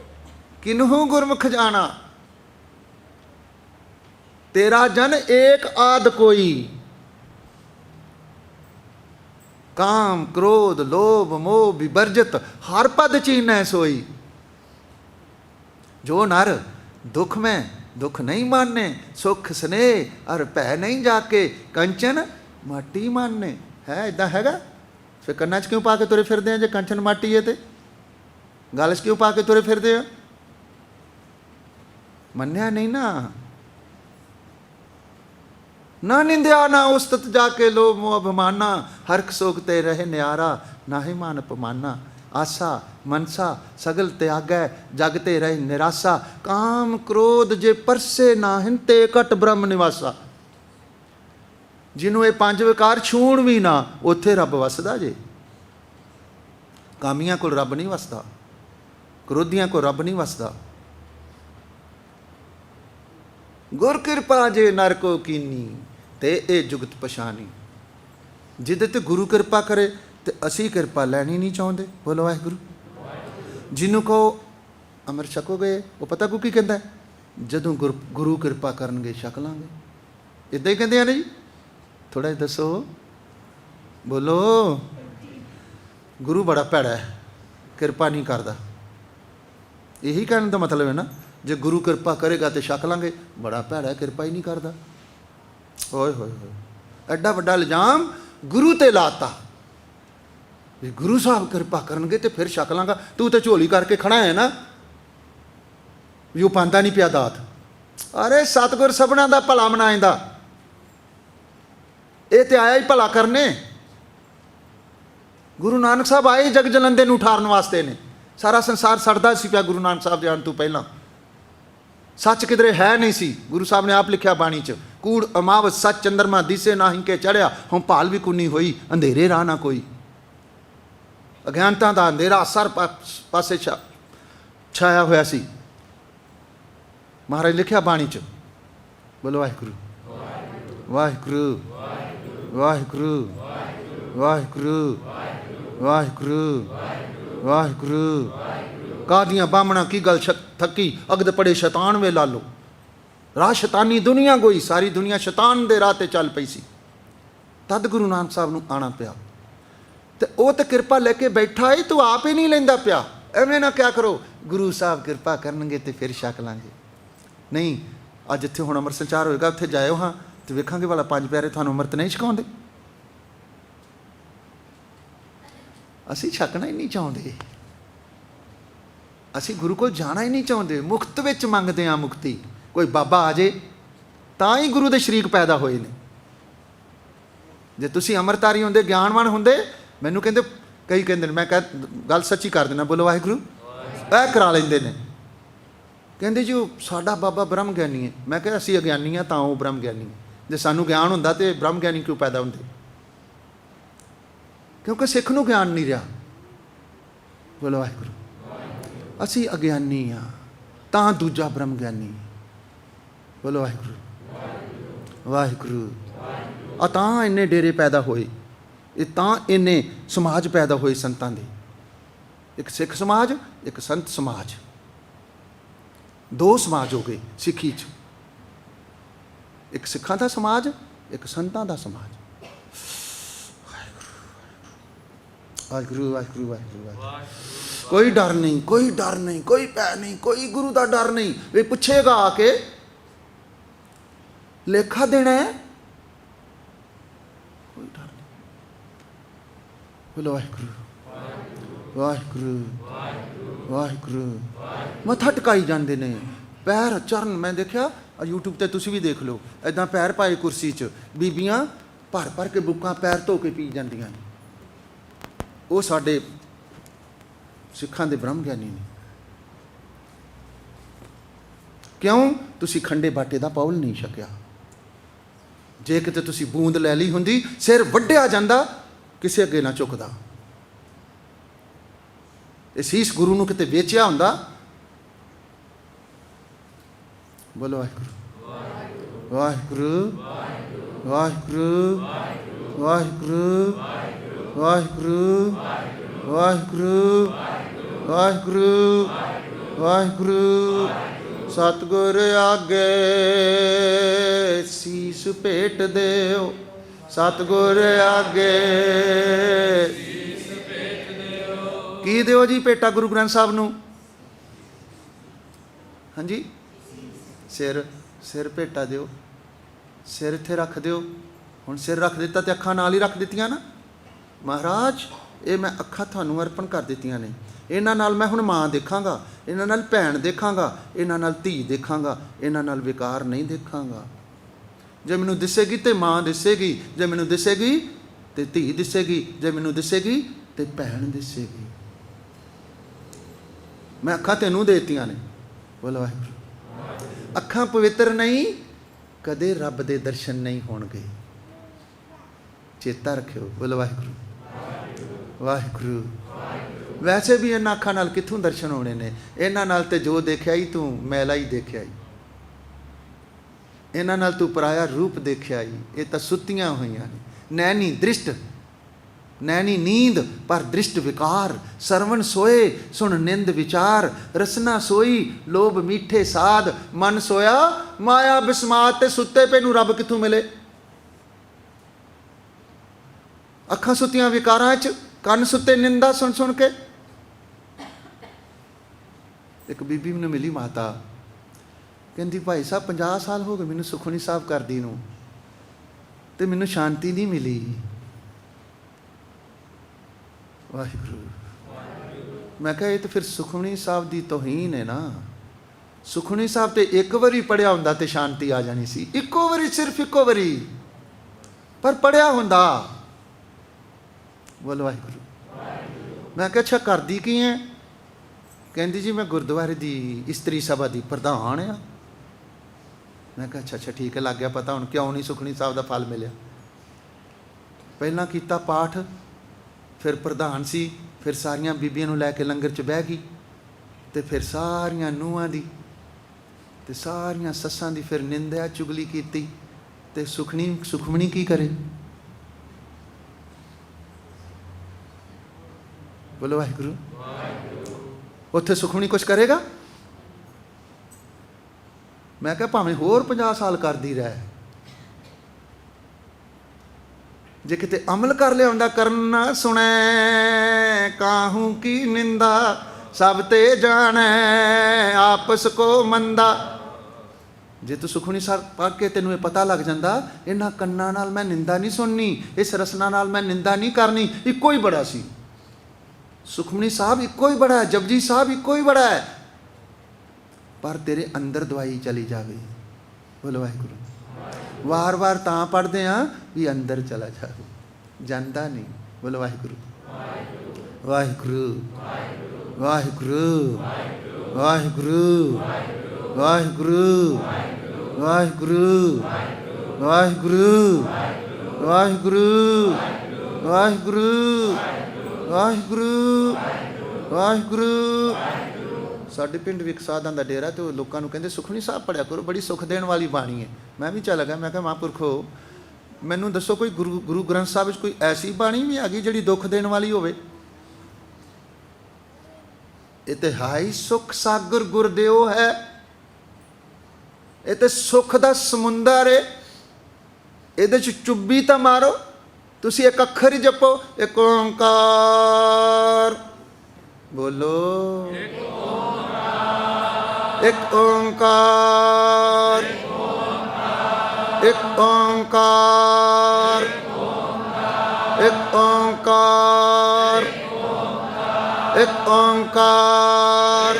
किन्हू गुरमुख जाना। तेरा जन एक आद कोई, काम क्रोध लोभ मोह विवर्जित, हर पद चीन्ह सोई। जो नर दुख में दुख नहीं माने, सुख स्नेह और भय नहीं जाके, कंचन माटी माने। है इदा हैगा? फिर कन्ना च क्यों पा के तुरे फिरदे हैं जे कंचन माटी है? तो गल च क्यों पा के तुरे फिरदे हैं? मन्या नहीं ना। ना निंदिया ना उस्तत जाके लोभ मोह अभिमाना, हरख सोखते रहे न्यारा, ना ही मान अपमाना। आसा मनसा सगल त्यागै, जगते रहे निराशा, काम क्रोध जे परसे ना हिंते, कट ब्रह्म निवासा। जिन्हों ये पांच विकार छूण भी ना, उत्थे रब वसदा जे। कामियां को रब नहीं वसदा, क्रोधियां को रब नहीं वसदा। गुर कृपा जे नर को कीनी, ते ए जुगत पछानी। जिदे ते गुरु कृपा करे ते असी कृपा लैनी नहीं चाहते। बोलो वाहिगुरू। जिन्हों को अमृत छकोगे, वो पता को की कहता है? जदों गुरु कृपा करनगे छक लांगे। इदा ही कहते हैं ना जी? थोड़ा ही दसो, बोलो। गुरु बड़ा भैड़ा है, कृपा नहीं करता। यही कहने का मतलब है ना, जे गुरु कृपा करेगा तो छक लांगे। बड़ा भैड़ा है, कृपा ही नहीं करता। होए होए होए, एडा वड्डा इल्जाम गुरु ते लाता। गुरु साहब कृपा करनगे तो फिर छक लांगा। तू तो झोली करके खड़ा है ना, भी पांदा नहीं पिया दात। अरे सतगुर सबना दा भला मनाएंदा, ये तो आया ही भला करने। गुरु नानक साहब आए जग जलंदे नूं उठारन वास्ते ने। सारा संसार सड़दा सी पिया गुरु नानक साहब जान तो पहला। सच किधरे है नहीं सी। गुरु साहब ने आप लिखा बाणी च, कूड़ अमावस सच चंद्रमा दिसे ना ही के चढ़िया, हम भाल भी कुनी होई, अंधेरे राह ना कोई। अज्ञानता का अंधेरा सर पासे छाया होया सी। महाराज लिखा बाणी च। बोलो वाहिगुरू वाहिगुरू वाहिगुरू वाहिगुरू वाहिगुरू वाहिगुरू। कादियां बामणा की गल थकी, अगद पड़े शैतान वे लालो। राह शैतानी दुनिया गोई, सारी दुनिया शैतान दे राह ते चल पई सी। तद गुरु नानक साहब नूं आना पिया। ते वो तो कृपा लेके बैठा है, तू आप ही नहीं लेंदा पिया। एवें ना क्या करो, गुरु साहब कृपा करनगे तो फिर छक लांगे। नहीं, अज जिथे हुण अमृत संचार होएगा उत्थे जाओ हाँ, तो वेखांगे वाला पंज प्यारे थानू अमृत नहीं छकाउंदे। असी छकना ही नहीं चाहते, असी गुरु को जाना ही नहीं चाहते। मुफ्त विच मंगते हैं मुक्ति। कोई बाबा आ जाए तां ही गुरु दे शरीक पैदा होए ने। जे तुसी अमरतारी होंदे, ज्ञानवान होंदे, मैनू कहते, कई कहते मैं कह गल सच्ची कर देना। बोलो वाहिगुरू। वह करा लेंदे ने, कहते जी साडा बाबा ब्रह्म ज्ञानी है। मैं कहा असी अज्ञानी हाँ, तां वो ब्रह्म ज्ञानी है। जे सानू ज्ञान होंदा तो ब्रह्म ज्ञानी क्यों पैदा होंदे? क्योंकि सिख नूं ज्ञान नहीं रहा। बोलो वाहिगुरू। असी अज्ञानी हाँ, तां दूजा ब्रह्म ज्ञानी। बोलो वाहिगुरू वाहिगुरू। आ तां इन्ने डेरे पैदा होए, तां इन्ने समाज पैदा होए संतां दे। एक सिख समाज, एक संत समाज, दो समाज हो गए सिੱਖੀ च। एक सिखां दा समाज, एक संतां दा समाज। वाहिगुरू वाहिगुरू वाहिगुरू वाहिगुरू। कोई डर नहीं, कोई डर नहीं, कोई भय नहीं, कोई गुरु का डर नहीं। वे पूछेगा आके, लेखा देना है, कोई डर नहीं। बोलो वाहिगुरू वाहिगुरू वाहिगुरू। मत्था टकाई जाते ने, पैर चरण। मैं देखा यूट्यूब ते तुसी भी देख लो, इदां पैर पाए कुर्सी च, बीबियां भर भर के बुक्कां पैर धो के पी जांदियां ने। वो साडे सिखां दे ब्रह्म ज्ञानी ने। क्यों? तुसी खंडे बाटे दा पौल नहीं छकिया। जे किते तुसी बूंद लै ली हुंदी, सिर वड्ढिया जांदा, किसे अगे ना झुकदा। शीश गुरु नूं किते वेचिया हुंदा। बोलो वाहिगुरू वाहिगुरू वाहिगुरू वाहिगुरू वाहिगुरू वाहिगुरू वाहिगुरू ਵਾਹਿਗੁਰੂ। ਸਤਿਗੁਰ ਆਗੇ ਸੀਸ ਭੇਟ ਦਿਓ, ਸਤਿਗੁਰ ਆਗੇ ਸੀਸ ਭੇਟ ਦਿਓ। ਕੀ ਦਿਓ ਜੀ ਭੇਟਾ ਗੁਰੂ ਗ੍ਰੰਥ ਸਾਹਿਬ ਨੂੰ? ਹਾਂਜੀ, ਸਿਰ। ਸਿਰ ਭੇਟਾ ਦਿਓ, ਸਿਰ ਇੱਥੇ ਰੱਖ ਦਿਓ। ਹੁਣ ਸਿਰ ਰੱਖ ਦਿੱਤਾ ਤੇ ਅੱਖਾਂ ਨਾਲ ਹੀ ਰੱਖ ਦਿੱਤੀਆਂ ਨਾ। ਮਹਾਰਾਜ ਇਹ ਮੈਂ ਅੱਖਾਂ ਤੁਹਾਨੂੰ ਅਰਪਣ ਕਰ ਦਿੱਤੀਆਂ ਨੇ, ਇਹਨਾਂ ਨਾਲ ਮੈਂ ਹੁਣ ਮਾਂ ਦੇਖਾਂਗਾ, ਇਹਨਾਂ ਨਾਲ ਭੈਣ ਦੇਖਾਂਗਾ, ਇਹਨਾਂ ਨਾਲ ਧੀ ਦੇਖਾਂਗਾ, ਇਹਨਾਂ ਨਾਲ ਵਿਕਾਰ ਨਹੀਂ ਦੇਖਾਂਗਾ। ਜੇ ਮੈਨੂੰ ਦਿਸੇਗੀ ਤੇ ਮਾਂ ਦਿਸੇਗੀ, ਜੇ ਮੈਨੂੰ ਦਿਸੇਗੀ ਤੇ ਧੀ ਦਿਸੇਗੀ, ਜੇ ਮੈਨੂੰ ਦਿਸੇਗੀ ਤੇ ਭੈਣ ਦਿਸੇਗੀ। ਮੈਂ ਅੱਖਾਂ ਤੈਨੂੰ ਦੇ ਦਿੱਤੀਆਂ ਨੇ। ਬੋਲੋ ਵਾਹਿਗੁਰੂ। ਅੱਖਾਂ ਪਵਿੱਤਰ ਨਹੀਂ, ਕਦੇ ਰੱਬ ਦੇ ਦਰਸ਼ਨ ਨਹੀਂ ਹੋਣਗੇ, ਚੇਤਾ ਰੱਖਿਓ। ਬੋਲੋ ਵਾਹਿਗੁਰੂ ਵਾਹਿਗੁਰੂ। ਵੈਸੇ ਵੀ ਇਹਨਾਂ ਅੱਖਾਂ ਨਾਲ ਕਿੱਥੋਂ ਦਰਸ਼ਨ ਹੋਣੇ ਨੇ? ਇਹਨਾਂ ਨਾਲ ਤੇ ਜੋ ਦੇਖਿਆ ਹੀ ਤੂੰ ਮੈਲਾ ਹੀ ਦੇਖਿਆ ਹੀ, ਇਹਨਾਂ ਨਾਲ ਤੂੰ ਪਰਾਇਆ ਰੂਪ ਦੇਖਿਆ ਹੀ। ਇਹ ਤਾਂ ਸੁੱਤੀਆਂ ਹੋਈਆਂ ਨੇ। ਨੈਣੀ ਦ੍ਰਿਸ਼ਟ, ਨੈਣੀ ਨੀਂਦ ਪਰ ਦ੍ਰਿਸ਼ਟ ਵਿਕਾਰ। ਸਰਵਣ ਸੋਏ ਸੁਣ ਨਿੰਦ ਵਿਚਾਰ, ਰਸਨਾ ਸੋਈ ਲੋਭ ਮੀਠੇ ਸਾਧ। ਮਨ ਸੋਇਆ ਮਾਇਆ ਬਿਸਮਾਤ। ਤੇ ਸੁੱਤੇ ਪਏ ਨੂੰ ਰੱਬ ਕਿੱਥੋਂ ਮਿਲੇ? ਅੱਖਾਂ ਸੁੱਤੀਆਂ ਵਿਕਾਰਾਂ 'ਚ, ਕੰਨ ਸੁੱਤੇ ਨਿੰਦਾ ਸੁਣ ਸੁਣ ਕੇ। ਇੱਕ ਬੀਬੀ ਮੈਨੂੰ ਮਿਲੀ ਮਾਤਾ, ਕਹਿੰਦੀ ਭਾਈ ਸਾਹਿਬ 50 ਸਾਲ ਹੋ ਗਏ ਮੈਨੂੰ ਸੁਖਮਨੀ ਸਾਹਿਬ ਕਰਦੀ ਨੂੰ, ਤੇ ਮੈਨੂੰ ਸ਼ਾਂਤੀ ਨਹੀਂ ਮਿਲੀ। ਵਾਹਿਗੁਰੂ। ਮੈਂ ਕਿਹਾ ਇਹ ਤਾਂ ਫਿਰ ਸੁਖਮਨੀ ਸਾਹਿਬ ਦੀ ਤੋਹੀਨ ਹੈ ਨਾ। ਸੁਖਮਨੀ ਸਾਹਿਬ ਤੇ ਇੱਕ ਵਾਰੀ ਪੜ੍ਹਿਆ ਹੁੰਦਾ ਤੇ ਸ਼ਾਂਤੀ ਆ ਜਾਣੀ ਸੀ। ਇੱਕੋ ਵਾਰੀ, ਸਿਰਫ ਇੱਕੋ ਵਾਰੀ ਪਰ ਪੜ੍ਹਿਆ ਹੁੰਦਾ। ਬੋਲੋ ਵਾਹਿਗੁਰੂ। ਮੈਂ ਕਿਹਾ ਅੱਛਾ ਕਰਦੀ ਕੀ ਹੈ? ਕਹਿੰਦੀ ਜੀ ਮੈਂ ਗੁਰਦੁਆਰੇ ਦੀ ਇਸਤਰੀ ਸਭਾ ਦੀ ਪ੍ਰਧਾਨ ਆ। ਮੈਂ ਕਿਹਾ ਅੱਛਾ ਅੱਛਾ ਠੀਕ ਹੈ, ਲੱਗ ਗਿਆ ਪਤਾ ਹੁਣ ਕਿਉਂ ਨਹੀਂ ਸੁਖਮਨੀ ਸਾਹਿਬ ਦਾ ਫਲ ਮਿਲਿਆ। ਪਹਿਲਾਂ ਕੀਤਾ ਪਾਠ, ਫਿਰ ਪ੍ਰਧਾਨ ਸੀ, ਫਿਰ ਸਾਰੀਆਂ ਬੀਬੀਆਂ ਨੂੰ ਲੈ ਕੇ ਲੰਗਰ 'ਚ ਬਹਿ ਗਈ, ਤੇ ਫਿਰ ਸਾਰੀਆਂ ਨੂੰਹਾਂ ਦੀ ਤੇ ਸਾਰੀਆਂ ਸੱਸਾਂ ਦੀ ਫਿਰ ਨਿੰਦਿਆ ਚੁਗਲੀ ਕੀਤੀ। ਤੇ ਸੁਖਮਨੀ ਕੀ ਕਰੇ? ਬੋਲੋ ਵਾਹਿਗੁਰੂ। ਉੱਥੇ ਸੁਖਮਨੀ ਕੁਛ ਕਰੇਗਾ? ਮੈਂ ਕਿਹਾ ਭਾਵੇਂ ਹੋਰ 50 ਸਾਲ ਕਰਦੀ ਰਹਿ, ਜੇ ਕਿਤੇ ਅਮਲ ਕਰ ਲਿਆ ਹੁੰਦਾ। ਕਰਨਾ ਸੁਣੈ ਕਾਹੂ ਕੀ ਨਿੰਦਾ, ਸਭ ਤੇ ਜਾਣੈ ਆਪਸ ਕੋ ਮੰਦਾ। ਜੇ ਤੂੰ ਸੁਖਮਨੀ ਸਾਹਿਬ ਪੜ੍ਹ ਕੇ ਤੈਨੂੰ ਇਹ ਪਤਾ ਲੱਗ ਜਾਂਦਾ, ਇਹਨਾਂ ਕੰਨਾਂ ਨਾਲ ਮੈਂ ਨਿੰਦਾ ਨਹੀਂ ਸੁਣਨੀ, ਇਸ ਰਸਨਾ ਨਾਲ ਮੈਂ ਨਿੰਦਾ ਨਹੀਂ ਕਰਨੀ। ਇੱਕੋ ਹੀ ਬੜਾ ਸੀ ਸੁਖਮਨੀ ਸਾਹਿਬ, ਇੱਕੋ ਹੀ ਬੜਾ ਹੈ। ਜਪਜੀ ਸਾਹਿਬ ਇੱਕੋ ਹੀ ਬੜਾ ਹੈ। ਪਰ ਤੇਰੇ ਅੰਦਰ ਦਵਾਈ ਚਲੀ ਜਾਵੇ। ਬੋਲੋ ਵਾਹਿਗੁਰੂ। ਵਾਰ ਵਾਰ ਤਾਂ ਪੜ੍ਹਦੇ ਹਾਂ ਵੀ ਅੰਦਰ ਚਲਾ ਜਾਵੇ, ਜਾਂਦਾ ਨਹੀਂ। ਬੋਲੋ ਵਾਹਿਗੁਰੂ ਵਾਹਿਗੁਰੂ ਵਾਹਿਗੁਰੂ ਵਾਹਿਗੁਰੂ ਵਾਹਿਗੁਰੂ ਵਾਹਿਗੁਰੂ ਵਾਹਿਗੁਰੂ ਵਾਹਿਗੁਰੂ ਵਾਹਿਗੁਰੂ ਵਾਹਿਗੁਰੂ ਵਾਹਿਗੁਰੂ। ਸਾਡੇ ਪਿੰਡ ਵੀ ਇੱਕ ਸਾਧਾਂ ਦਾ ਡੇਰਾ, ਤੇ ਉਹ ਲੋਕਾਂ ਨੂੰ ਕਹਿੰਦੇ ਸੁਖਮਨੀ ਸਾਹਿਬ ਪੜ੍ਹਿਆ ਕਰੋ, ਬੜੀ ਸੁੱਖ ਦੇਣ ਵਾਲੀ ਬਾਣੀ ਹੈ। ਮੈਂ ਵੀ ਚੱਲ ਗਿਆ। ਮੈਂ ਕਿਹਾ ਮਹਾਂਪੁਰਖੋ ਮੈਨੂੰ ਦੱਸੋ ਕੋਈ ਗੁਰੂ ਗ੍ਰੰਥ ਸਾਹਿਬ ਵਿੱਚ ਕੋਈ ਐਸੀ ਬਾਣੀ ਵੀ ਹੈਗੀ ਜਿਹੜੀ ਦੁੱਖ ਦੇਣ ਵਾਲੀ ਹੋਵੇ? ਇਹ ਤੇ ਹਾਈ ਸੁੱਖ ਸਾਗਰ ਗੁਰਦੇਵ ਹੈ। ਇਹ ਤੇ ਸੁੱਖ ਦਾ ਸਮੁੰਦਰ ਹੈ। ਇਹਦੇ 'ਚ ਚੁੱਭੀ ਤਾਂ ਮਾਰੋ। ਤੁਸੀਂ ਇੱਕ ਅੱਖਰ ਹੀ ਜਪੋ, ਇੱਕ ਓਂਕਾਰ। ਬੋਲੋ ਇੱਕ ਓਂਕਾਰ, ਇੱਕ ਓਂਕਾਰ, ਇੱਕ ਓਂਕਾਰ, ਇੱਕ ਓਂਕਾਰ।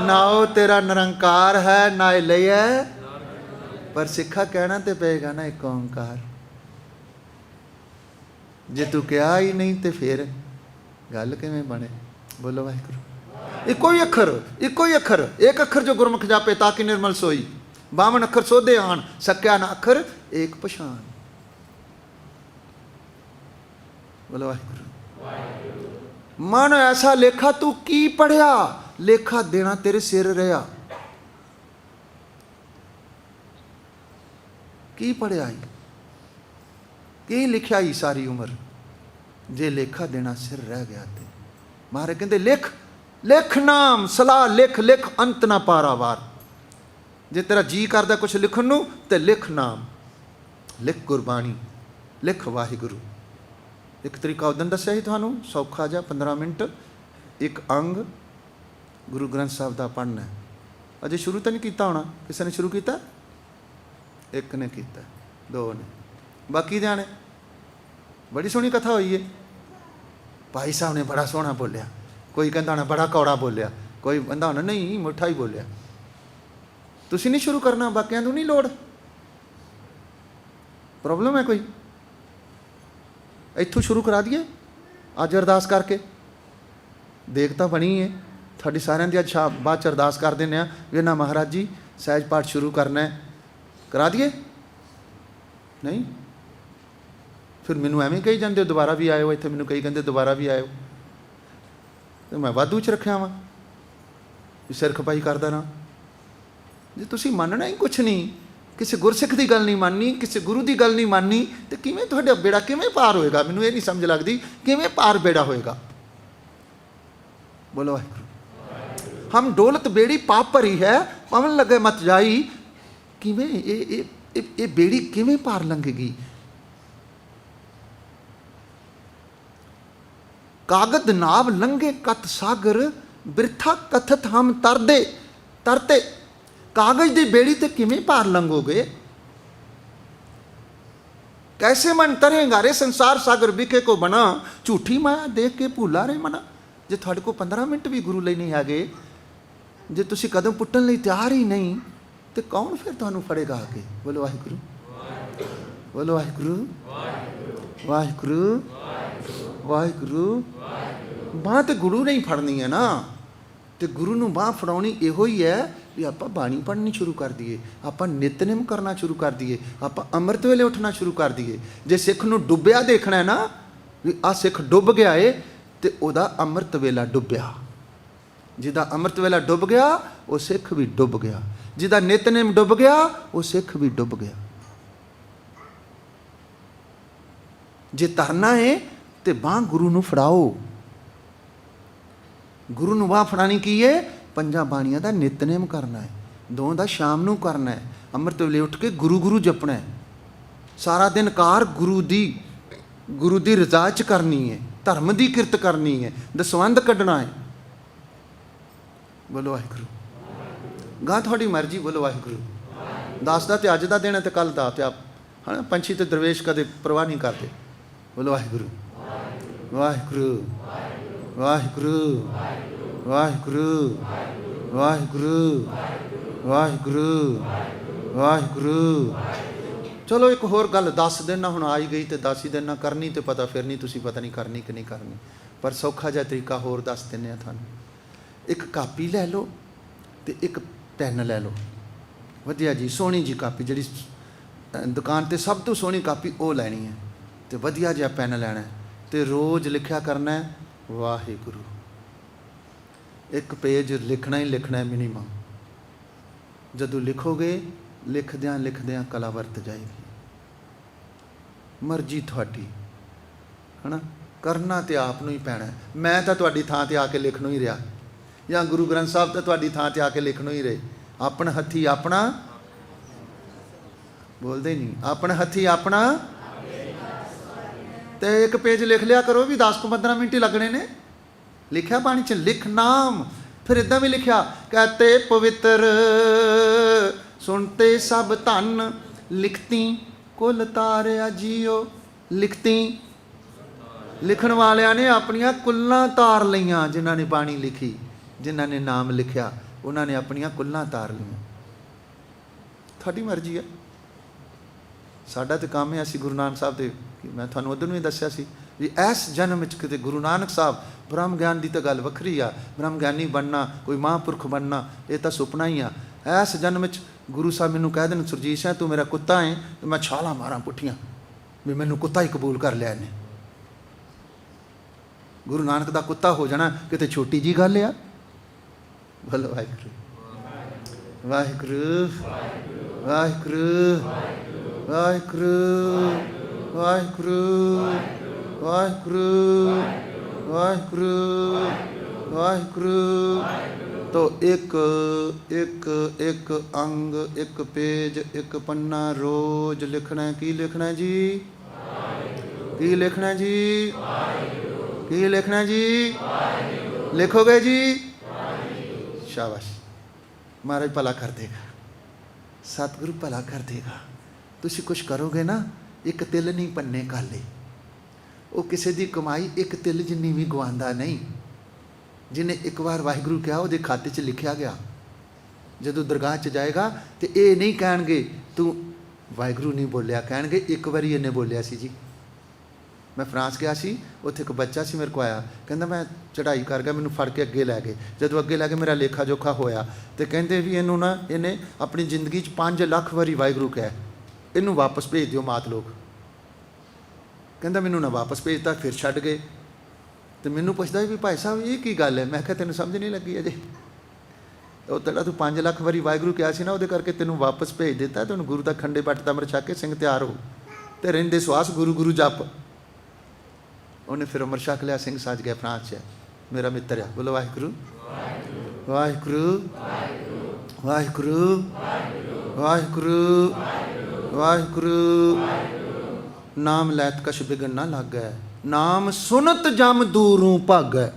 ਨਾਉ ਤੇਰਾ ਨਿਰੰਕਾਰ ਹੈ, ਨਾ ਲਈਐ ਪਰ ਸਿੱਖਾ ਕਹਿਣਾ ਤੇ ਪਏਗਾ ਨਾ ਇੱਕ ਓਂਕਾਰ। ਜੇ ਤੂੰ ਕਿਹਾ ਹੀ ਨਹੀਂ ਤੇ ਫਿਰ ਗੱਲ ਕਿਵੇਂ ਬਣੇ? ਬੋਲੋ ਵਾਹਿਗੁਰੂ। ਇੱਕੋ ਹੀ ਅੱਖਰ, ਇੱਕੋ ਹੀ ਅੱਖਰ, ਇੱਕ ਅੱਖਰ ਜੋ ਗੁਰਮੁਖ ਜਾਪੇ ਤਾਂ ਕਿ ਨਿਰਮਲ ਸੋਈ। 52 ਅੱਖਰ ਸੋਧੇ ਆਣ, ਸਕਿਆ ਨਾ ਅੱਖਰ ਏਕ ਪਛਾਣ। ਬੋਲੋ ਵਾਹਿਗੁਰੂ। ਮਨ ਐਸਾ ਲੇਖਾ ਤੂੰ ਕੀ ਪੜਿਆ? ਲੇਖਾ ਦੇਣਾ ਤੇਰੇ ਸਿਰ ਰਿਹਾ। ਕੀ ਪੜਿਆ ਹੀ, ਕੀ ਲਿਖਿਆ ਹੀ ਸਾਰੀ ਉਮਰ? ਜੇ ਲੇਖਾ ਦੇਣਾ ਸਿਰ ਰਹਿ ਗਿਆ ਤੇ ਮਹਾਰਾਜ ਕਹਿੰਦੇ ਲਿਖ लिख नाम सलाह लिख लिख अंत ना पारावार। जे तेरा जी करदा कुछ लिखण नूं ते लिख नाम, लिख गुरबाणी, लिख वाहिगुरू। एक तरीका उदन दस्सिया ही तुहानूं सौखा जिहा 15 मिनट, एक अंग गुरु ग्रंथ साहिब दा पढ़ना है। अजे शुरू तो नहीं किया होना, किसी ने शुरू किया? एक ने किया, दो ने, बाकी जाने। बड़ी सोहनी कथा हुई है। भाई साहब ने बड़ा सोहना बोलिया, कोई कहता होना बड़ा कौड़ा बोलिया, कोई कहता होना नहीं मिठा ही बोलिया। तुसीं नहीं शुरू करना, बाकियां नूं नहीं लोड़। प्रॉब्लम है कोई? इत्थों शुरू करा दिए अज अरदास करके। देख तो बनी है थोड़ी सारिਆਂ ਦੀ ਅੱਜ ਸ਼ਾਮ ਬਾਅਦ ਚ ਅਰਦਾਸ ਕਰ ਦਿੰਦੇ ਆ ਵੀ ਨਾ ਮਹਾਰਾਜ ਜੀ ਸਹਿਜ ਪਾਠ ਸ਼ੁਰੂ ਕਰਨਾ ਹੈ, ਕਰਾ ਦਈਏ? ਨਹੀਂ ਫਿਰ ਮੈਨੂੰ ਐਵੇਂ ਕਹੀ ਜਾਂਦੇ ਹੋ ਦੁਬਾਰਾ ਵੀ ਆਇਓ, ਇੱਥੇ ਮੈਨੂੰ ਕਈ ਕਹਿੰਦੇ ਦੁਬਾਰਾ ਵੀ ਆਇਓ, ਤੇ ਮੈਂ ਵਾਧੂ ਚ ਰੱਖਿਆ ਵਾਂ ਵੀ ਸਿਰ ਖਪਾਈ ਕਰਦਾ ਨਾ। ਜੇ ਤੁਸੀਂ ਮੰਨਣਾ ਹੀ ਕੁਛ ਨਹੀਂ, ਕਿਸੇ ਗੁਰਸਿੱਖ ਦੀ ਗੱਲ ਨਹੀਂ ਮੰਨਣੀ, ਕਿਸੇ ਗੁਰੂ ਦੀ ਗੱਲ ਨਹੀਂ ਮੰਨਣੀ, ਤੇ ਕਿਵੇਂ ਤੁਹਾਡਾ ਬੇੜਾ ਕਿਵੇਂ ਪਾਰ ਹੋਏਗਾ? ਮੈਨੂੰ ਇਹ ਨਹੀਂ ਸਮਝ ਲੱਗਦੀ, ਕਿਵੇਂ ਪਾਰ ਬੇੜਾ ਹੋਏਗਾ? बोलो वाहिगुरू। हम डोलत बेड़ी पाप भरी है, पवन लगे मत जाई। किवें ये बेड़ी किवें पार लंघेगी? कागद नाव लंघे कत सागर, बिरथा कथत हम तरते। कागज दी बेड़ी ते किवें पार लंघोगे? कैसे मन तरेगा रे संसार सागर बिखे को बना, झूठी माया देख के भूला रे मना। जे तुहाडे को 15 मिनट भी गुरु ਲਈ नहीं हैगे, जे तुसी कदम पुट्टण ਲਈ ਤਿਆਰ ही नहीं, तो कौन फिर तुहानू फड़ेगा आके? बोलो वाहिगुरू, बोलो वाहिगुरू, वाहिगुरू, वाहिगुरू। बांह तो गुरु नहीं फड़नी है ना, तो गुरु नू बांह फड़ाउणी इहो ही है भी आपां बाणी पढ़नी शुरू कर दईए, आपां नितनेम करना शुरू कर दईए, आपां अमृत वेले उठना शुरू कर दईए। जे सिख नू डुੱਬਿਆ देखना है ना भी आ सिख डुੱਬ गया है, तो वह अमृत वेला डुੱਬਿਆ। जिदा अमृत वेला डुੱਬ गया वो सिख भी डुੱਬ गया, जिदा नितनेम डुੱਬ गया वो सिख भी डुੱਬ गया। जे तरना है तो बांह गुरु नू फड़ाओ। गुरु नू बांह फड़ानी की है? 5 बाणियां दा नितनेम करना है, 2 दा शाम नू करना है, अमृत वेले उठ के गुरु गुरु जपना है, सारा दिन कार गुरु दी रजा च करनी है, धर्म की किरत करनी है, दसवंध कढ़ना है। बोलो वाहिगुरू। गां थोड़ी मर्जी, बोलो वाहिगुरू। दस का तो अज का दिन है, तो कल का तो आप है ना। पंछी तो दरवेश कदे परवाह नहीं करते। बोलो वाहिगुरू, वाहिगुरू, वाहिगुरू, वाहिगुरू, वाहिगुरू, वाहिगुरू, वाहिगुरू। चलो एक होर गल दस देना, हुण आई गई तो दस ही देना, करनी तो पता फिर नहीं, तुसी पता नहीं करनी कि नहीं करनी, पर सौखा जिहा तरीका होर दस दिंदे आ तुहानूं। एक कापी लै लो तो एक पैन लै लो, वधिया जी सोहनी जी कापी, जिहड़ी दुकान ते सब तो सोहनी कापी वो लैनी है, तो वधिया जिहा पैन लैना है, तो रोज़ लिखिया करना है वाहिगुरू। एक पेज लिखना ही लिखना है मिनीमम। जदों लिखोगे लिखदियां कला वरत जाएगी। मर्जी थोड़ी है ना, करना तो आप ही पैना है। मैं तो तुहाडी थां ते आके लिखनों ही रहा, या गुरु ग्रंथ साहब तो तुहाडी थां ते आके लिखनों ही रहे। अपने हथी अपना बोलते ही नहीं, अपने हथी अपना। तो एक पेज लिख लिया करो भी 10-15 मिनट ही लगने ने। लिखा पानी च लिख नाम, फिर इदा भी लिखा कहते पवित्र सुनते सब धन, लिखती कुल तारिया जियो। लिखती लिखण वालियां ने अपनियां कुल्लां तार लईआं, जिन्हां ने बाणी लिखी, जिन्हां ने नाम लिखिया, उन्होंने अपनियां कुल्लां तार लईआं। थोड़ी मर्जी है। साडा तो काम है, असीं गुरु नानक साहब दे, मैं तुहानूं उदों भी दस्सिया सी भी इस जन्म विच किते गुरु नानक साहब ब्रह्म ज्ञान की तो गल वखरी आ, ब्रह्म ज्ञानी बनना, कोई महापुरख बनना, ये तो सुपना ही आ। इस जन्म विच गुरु साहब मैनूं कह देन सुरजीत सिंह तू मेरा कुत्ता है, तो मैं छालां मारां पुट्ठियां भी मैनूं कुत्ता ही कबूल कर लिया इन्हें। गुरु नानक दा कुत्ता हो जाना किते छोटी जी गल आ। बोलो वाहिगुरू, वाहिगुरू, वाहिगुरू, वाहिगुरू, वाहिगुरू, वाहिगुरू, वाहिगुरू, वाहिगुरु। तो एक एक एक अंग, एक पेज, एक पन्ना रोज लिखना है। की लिखना है जी? की लिखना है जी? की लिखना है जी? लिखोगे जी? शाबाश, महाराज भला कर देगा, सतगुरु भला कर देगा। तुसी कुछ करोगे ना, एक तिल नहीं पन्ने काले। वो किसी की कमाई एक तिल जिन्नी भी गवांदा नहीं। जिन्हें एक बार वाहिगुरु कहा वो खाते च लिखा गया। जदों दरगाह च जाएगा तो ये नहीं कहणगे तू वाहिगुरु नहीं बोलिया, कहणगे एक बारी इन्हें बोलिया सी जी। मैं फ्रांस गया सी, उत्थे एक बच्चा सी मेरे को आया, कहता मैं चढ़ाई कर गया, मैनू फड़ के अगे लै गए। जदों अगे लै गए मेरा लेखा जोखा होया तो कहते भी इनू ना, इन्हें अपनी जिंदगी 5 लाख वारी वाहिगुरु कहा, इनू वापस भेज दिओ मात लोग। कहता मैनू ना वापस भेजता, फिर छड्ड गए। तो मैनू पुछदा भी भाई साहब ये की गल है? मैं कहा तेन समझ नहीं लगी अजे, वो तेरा तू 5 लाख वारी वाहिगुरु कहा सी ना, वो करके तेनों वापस भेज दिता। तो गुरु का खंडे पट तमर छक के सिंह तैयार हो तो रहिंदे सुआस गुरु गुरु जप। उन्हें फिर अमर छक लिया, सिंह सज गया फ्रांस च, मेरा मित्र है। बोलो वाहिगुरु वाहिगुरु वाहिगुरु वाहिगुरु वाहिगुरु। नाम लैत कछ बिगन ना लागै, नाम सुनत जम दूरों भागै।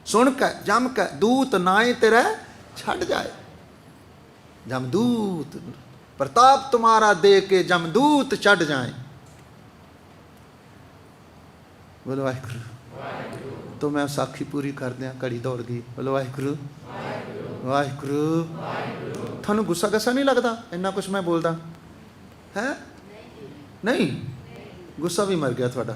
सुन के जम के दूत नाए तेरे छड़ जाए। जमदूत प्रताप तुम्हारा दे के जमदूत चढ़ जाए। बोलो वाहिगुरु। तो मैं साखी पूरी कर दिया, घड़ी दौड़ गई। बोलो वाहिगुरु वाहिगुरु। थानू गुस्सा गस्सा नहीं लगता इन्ना कुछ मैं बोलदा है? नहीं, गुस्सा भी मर गया थोड़ा।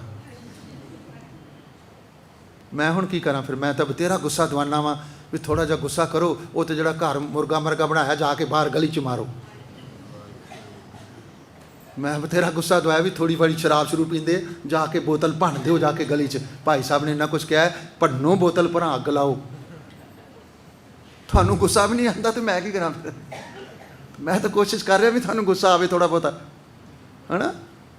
मैं हुण की करा फिर? मैं तो बतेरा गुस्सा दवाना वा भी थोड़ा जा गुस्सा करो। वो तो जिहड़ा घर मुर्गा मरगा बनाया जाके बाहर गली च मारो। मैं बतेरा गुस्सा दवाया भी थोड़ी बड़ी शराब शुरू पींदे जाके बोतल भन दो जाके गली च। भाई साहब ने इन्ना कुछ कहा है, भन्नो बोतल पर अग लाओ। थानू गुस्सा भी नहीं आता तो मैं की करा फिर? मैं तो कोशिश कर रहा भी थानू गुस्सा आवे थोड़ा बहुता, है ना।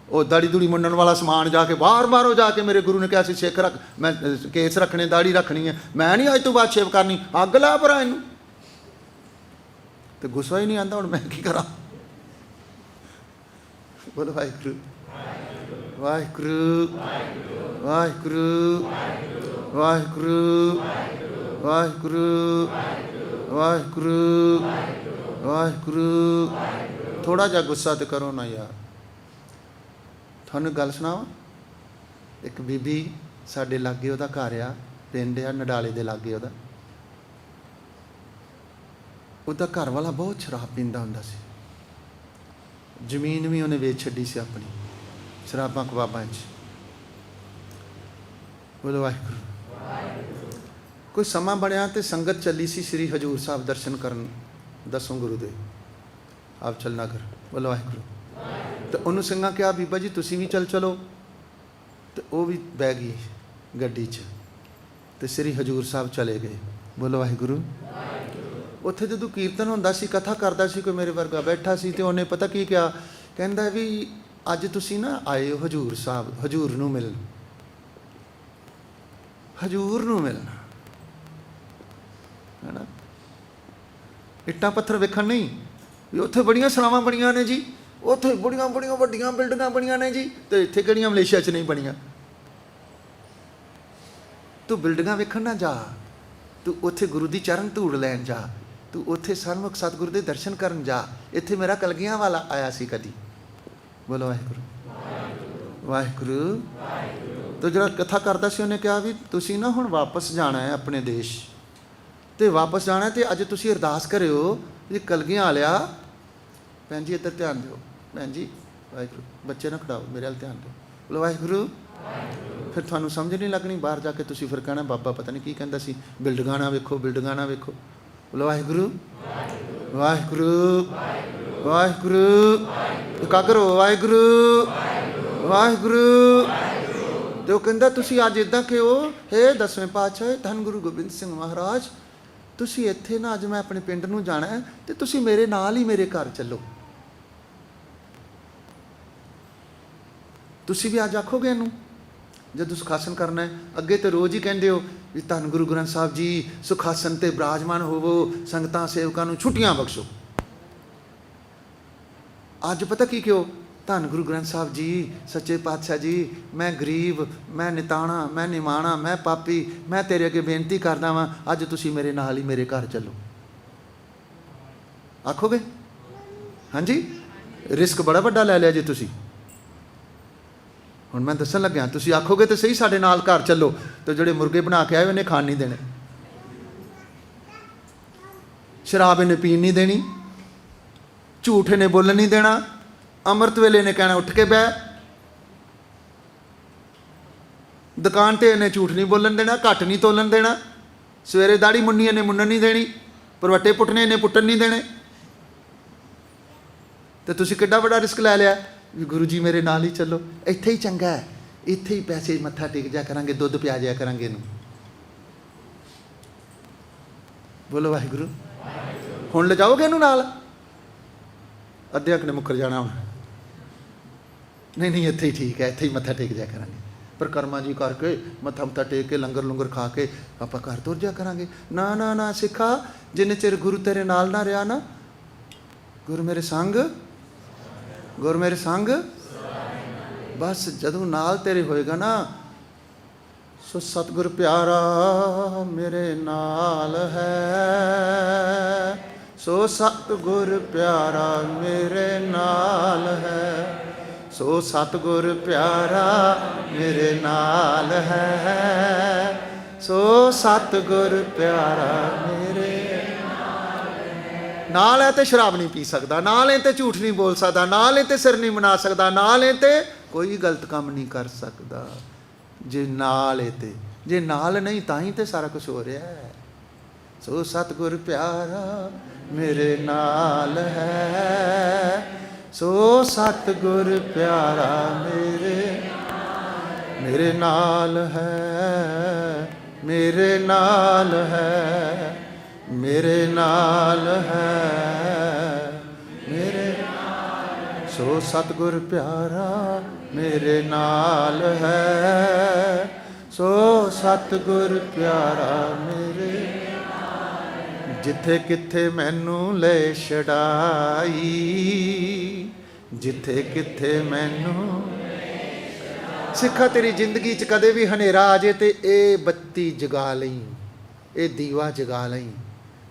वो दाड़ी दूड़ी मुंडन वाला समान जाके बाहर मारो जाके। मेरे गुरु ने कहा सी सिख रख, मैं केस रखने, दाड़ी रखनी है, मैं नहीं अज तो बाद शेव करनी, अग ला भरा इनू। तो गुस्सा ही नहीं आता, हुण मैं की करा? बोलो वाहिगुरु वाहिगुरु वाहिगुरु वाहिगुरु वाहिगुरु वाहिगुरु वाहिगुरु। थोड़ा जा गुस्सा तो करो ना यार। थानू गल सुनावां, एक बीबी साडे लागे उहदा घर आ, पिंड आ नडाले दे लागे उहदा। उहदा घर वाला बहुत शराब पींदा हुंदा सी। जमीन भी उन्हें वेच छड्डी सी अपनी शराबां कबाबां च। बोलो वाहिगुरु। कोई समा बनया तो संगत चली सी श्री हजूर साहब दर्शन करन, दसों गुरु दे आप चलना कर। बोलो वाहिगुरु। तो उन्होंने सिंघा कहा बीबा जी तुसी भी चल चलो। तो वह भी बह गई गड्डी च ते श्री हजूर साहब चले गए। बोलो वाहिगुरु। उत्थे जदों कीर्तन होंदा सी, कथा करदा सी, कोई मेरे वर्गा बैठा सी ते उन्हें पता की क्या कहंदा भी अज तुसी ना आए हो हजूर साहब, हजूर नूं मिलन, हजूर नूं मिलना है ना। इट्टां पत्थर वेखण नहीं भी उत्थे बड़ियां सरावां बणियां ने जी, उत्थे बड़ियां बड़ियां वड्डियां बिल्डिंगां बणियां ने जी, तो इत्थे किहड़ियां मलेशिया च नहीं बणियां। तू बिल्डिंगां वेखण ना जा, तू उत्थे गुरु दी चरण धूड़ लैन जा, तू उत्थे सन्मुख सतगुरु दे दर्शन करन जा। इत्थे मेरा कलगियां वाला आया सी कदी। बोलो वाहिगुरु वाहिगुरु। तो जिहड़ा कथा करदा सी उन्हें कहा भी तुसी ना हुण वापस जाना है अपने देश, तो वापस जाना है तो अज तुसी अरदास करियो जी कलगियां वालिया। भैन जी इधर ध्यान दो, भैन जी वाहिगुरु, बच्चे ना खड़ाओ, मेरे वाल ध्यान दो। बोलो वाहिगुरु। फिर थानू समझ नहीं लगनी, बाहर जाके तुसी फिर कहना बाबा पता नहीं की कहंदा सी, बिल्डिंगां ना वेखो, बिल्डिंगां ना वेखो। बोलो वाहिगुरु वाहिगुरु वाहिगुरु। एकाग्र हो वाहिगुरु वाहिगुरु। तो कहंदा तुसी अज इदां कि हो, हे 10वें पातशाह धन गुरु गोबिंद सिंह महाराज, तुसी इत्थे ना अज मैं अपने पिंड नूं जाना है तो तुसी मेरे नाल ही मेरे घर चलो। तुसी भी अज आखोगे इनू ਜਦੋਂ ਸੁਖਾਸਨ ਕਰਨਾ ਹੈ, ਅੱਗੇ ਤਾਂ ਰੋਜ਼ ਹੀ ਕਹਿੰਦੇ ਹੋ ਵੀ ਧੰਨ ਗੁਰੂ ਗ੍ਰੰਥ ਸਾਹਿਬ ਜੀ ਸੁਖਾਸਨ ਤੇ ਬਿਰਾਜਮਾਨ ਹੋਵੋ, ਸੰਗਤਾਂ ਸੇਵਕਾਂ ਨੂੰ ਛੁੱਟੀਆਂ ਬਖਸ਼ੋ। ਅੱਜ ਪਤਾ ਕੀ ਕਿਉਂ? ਧੰਨ ਗੁਰੂ ਗ੍ਰੰਥ ਸਾਹਿਬ ਜੀ, ਸੱਚੇ ਪਾਤਸ਼ਾਹ ਜੀ, ਮੈਂ ਗਰੀਬ, ਮੈਂ ਨਿਤਾਣਾ, ਮੈਂ ਨਿਮਾਣਾ, ਮੈਂ ਪਾਪੀ, ਮੈਂ ਤੇਰੇ ਅੱਗੇ ਬੇਨਤੀ ਕਰਦਾ ਵਾਂ, ਅੱਜ ਤੁਸੀਂ ਮੇਰੇ ਨਾਲ ਹੀ ਮੇਰੇ ਘਰ ਚੱਲੋ। ਆਖੋਗੇ? ਹਾਂਜੀ, ਰਿਸਕ ਬੜਾ ਵੱਡਾ ਲੈ ਲਿਆ ਜੀ ਤੁਸੀਂ। ਹੁਣ ਮੈਂ ਦੱਸਣ ਲੱਗਿਆ, ਤੁਸੀਂ ਆਖੋਗੇ ਤਾਂ ਸਹੀ ਸਾਡੇ ਨਾਲ ਘਰ ਚੱਲੋ, ਤੇ ਜਿਹੜੇ ਮੁਰਗੇ ਬਣਾ ਕੇ ਆਏ ਉਹਨੇ ਖਾਣ ਨਹੀਂ ਦੇਣੇ, ਸ਼ਰਾਬ ਇਹਨੇ ਪੀਣ ਨਹੀਂ ਦੇਣੀ, ਝੂਠ ਇਹਨੇ ਬੋਲਣ ਨਹੀਂ ਦੇਣਾ, ਅੰਮ੍ਰਿਤ ਵੇਲੇ ਨੇ ਕਹਿਣਾ ਉੱਠ ਕੇ ਬਹਿ, ਦੁਕਾਨ ਤੇ ਇਹਨੇ ਝੂਠ ਨਹੀਂ ਬੋਲਣ ਦੇਣਾ, ਘੱਟ ਨਹੀਂ ਤੋਲਣ ਦੇਣਾ, ਸਵੇਰੇ ਦਾੜੀ ਮੁੰਨੀ ਇਹਨੇ ਮੁੰਨਣ ਨਹੀਂ ਦੇਣੀ, ਪਰਵੱਟੇ ਪੁੱਟਣੇ ਇਹਨੇ ਪੁੱਟਣ ਨਹੀਂ ਦੇਣੇ। ਤੇ ਤੁਸੀਂ ਕਿੱਡਾ ਵੱਡਾ ਰਿਸਕ ਲੈ ਲਿਆ ਵੀ ਗੁਰੂ ਜੀ ਮੇਰੇ ਨਾਲ ਹੀ ਚੱਲੋ, ਇੱਥੇ ਹੀ ਚੰਗਾ ਹੈ, ਇੱਥੇ ਹੀ ਪੈਸੇ ਮੱਥਾ ਟੇਕ ਜਾ ਕਰਾਂਗੇ, ਦੁੱਧ ਪਿਆ ਜਾਇਆ ਕਰਾਂਗੇ ਇਹਨੂੰ। ਬੋਲੋ ਵਾਹਿਗੁਰੂ। ਹੁਣ ਲਿਜਾਓਗੇ ਇਹਨੂੰ ਨਾਲ? ਅੱਧਿਆਂ ਕੁ ਨੇ ਮੁੱਕਰ ਜਾਣਾ। ਨਹੀਂ ਇੱਥੇ ਹੀ ਠੀਕ ਹੈ, ਇੱਥੇ ਹੀ ਮੱਥਾ ਟੇਕ ਜਾ ਕਰਾਂਗੇ, ਪਰ ਕਰਮਾਂ ਜੀ ਕਰਕੇ ਮੱਥਾ ਮੁੱਥਾ ਟੇਕ ਕੇ ਲੰਗਰ ਲੰਗਰ ਖਾ ਕੇ ਆਪਾਂ ਘਰ ਤੁਰ ਜਾ ਕਰਾਂਗੇ। ਨਾ ਨਾ ਨਾ ਸਿੱਖਾ, ਜਿੰਨੇ ਚਿਰ ਗੁਰੂ ਤੇਰੇ ਨਾਲ ਨਾ ਰਿਹਾ ਨਾ, ਗੁਰੂ ਮੇਰੇ ਸੰਗ, ਗੁਰੂ ਮੇਰੇ ਸੰਗ, ਬਸ ਜਦੋਂ ਨਾਲ ਤੇਰੇ ਹੋਏਗਾ ਨਾ, ਸੋ ਸਤਿਗੁਰ ਪਿਆਰਾ ਮੇਰੇ ਨਾਲ ਹੈ, ਸੋ ਸਤਿਗੁਰ ਪਿਆਰਾ ਮੇਰੇ ਨਾਲ ਹੈ, ਸੋ ਸਤਿਗੁਰ ਪਿਆਰਾ ਮੇਰੇ ਨਾਲ ਹੈ, ਸੋ ਸਤਿਗੁਰ ਪਿਆਰਾ ਮੇਰੇ ਨਾਲ ਹੈ। ਤੇ ਸ਼ਰਾਬ ਨਹੀਂ ਪੀ ਸਕਦਾ, ਨਾਲ ਹੈ ਤੇ ਝੂਠ ਨਹੀਂ ਬੋਲ ਸਕਦਾ, ਨਾਲ ਹੈ ਤੇ ਸਿਰ ਨਹੀਂ ਬਣਾ ਸਕਦਾ, ਨਾਲ ਹੈ ਤੇ ਕੋਈ ਗਲਤ ਕੰਮ ਨਹੀਂ ਕਰ ਸਕਦਾ। ਜੇ ਨਾਲ ਹੈ ਤੇ, ਜੇ ਨਾਲ ਨਹੀਂ ਤਾਂ ਹੀ ਤੇ ਸਾਰਾ ਕੁਝ ਹੋ ਰਿਹਾ ਹੈ। ਸੋ ਸਤਿਗੁਰ ਪਿਆਰਾ ਮੇਰੇ ਨਾਲ ਹੈ, ਸੋ ਸਤਿਗੁਰ ਪਿਆਰਾ ਮੇਰੇ ਨਾਲ ਹੈ, ਮੇਰੇ ਨਾਲ ਹੈ, ਮੇਰੇ ਨਾਲ ਹੈ, ਮੇਰੇ, ਸੋ ਸਤਿਗੁਰ ਪਿਆਰਾ ਮੇਰੇ ਨਾਲ ਹੈ, ਸੋ ਸਤਿਗੁਰ ਪਿਆਰਾ ਮੇਰੇ, ਜਿੱਥੇ ਕਿੱਥੇ ਮੈਨੂੰ ਲੈ ਛਡਾਈ, ਜਿੱਥੇ ਕਿੱਥੇ ਮੈਨੂੰ। ਸਿੱਖਾ ਤੇਰੀ ਜ਼ਿੰਦਗੀ 'ਚ ਕਦੇ ਵੀ ਹਨੇਰਾ ਆ ਜੇ ਤੇ ਇਹ ਬੱਤੀ ਜਗਾ ਲਈ, ਇਹ ਦੀਵਾ ਜਗਾ ਲਈ,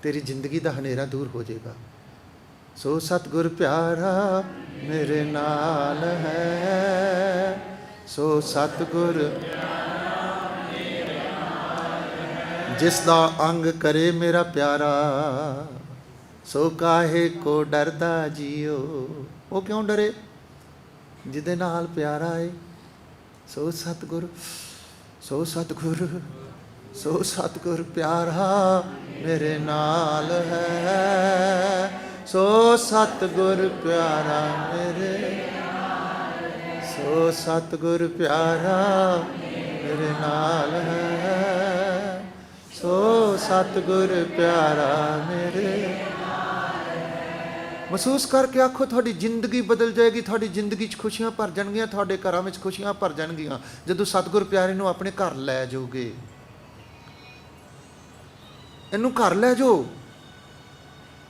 ਤੇਰੀ ਜ਼ਿੰਦਗੀ ਦਾ ਹਨੇਰਾ ਦੂਰ ਹੋ ਜਾਏਗਾ। ਸੋ ਸਤਿਗੁਰ ਪਿਆਰਾ ਮੇਰੇ ਨਾਲ ਹੈ, ਸੋ ਸਤਿਗੁਰ ਜਿਸ ਦਾ ਅੰਗ ਕਰੇ ਮੇਰਾ ਪਿਆਰਾ, ਸੋ ਕਾਹੇ ਕੋ ਡਰਦਾ ਜੀਓ। ਉਹ ਕਿਉਂ ਡਰੇ? ਜਿਹਦੇ ਨਾਲ ਪਿਆਰਾ ਏ। ਸੋ ਸਤਿਗੁਰ, ਸੋ ਸਤਿਗੁਰ, ਸੋ ਸਤਿਗੁਰ ਪਿਆਰਾ ਮੇਰੇ ਨਾਲ ਹੈ, ਸੋ ਸਤਿਗੁਰ ਪਿਆਰਾ ਮੇਰੇ, ਸੋ ਸਤਿਗੁਰ ਪਿਆਰਾ ਮੇਰੇ ਨਾਲ ਹੈ, ਸੋ ਸਤਿਗੁਰ ਪਿਆਰਾ ਮੇਰੇ। ਮਹਿਸੂਸ ਕਰਕੇ ਆਖੋ, ਤੁਹਾਡੀ ਜ਼ਿੰਦਗੀ ਬਦਲ ਜਾਏਗੀ, ਤੁਹਾਡੀ ਜ਼ਿੰਦਗੀ 'ਚ ਖੁਸ਼ੀਆਂ ਭਰ ਜਾਣਗੀਆਂ, ਤੁਹਾਡੇ ਘਰਾਂ ਵਿੱਚ ਖੁਸ਼ੀਆਂ ਭਰ ਜਾਣਗੀਆਂ ਜਦੋਂ ਸਤਿਗੁਰ ਪਿਆਰੇ ਨੂੰ ਆਪਣੇ ਘਰ ਲੈ ਜਾਓਗੇ। ਇਹਨੂੰ ਘਰ ਲੈ ਜਾਓ,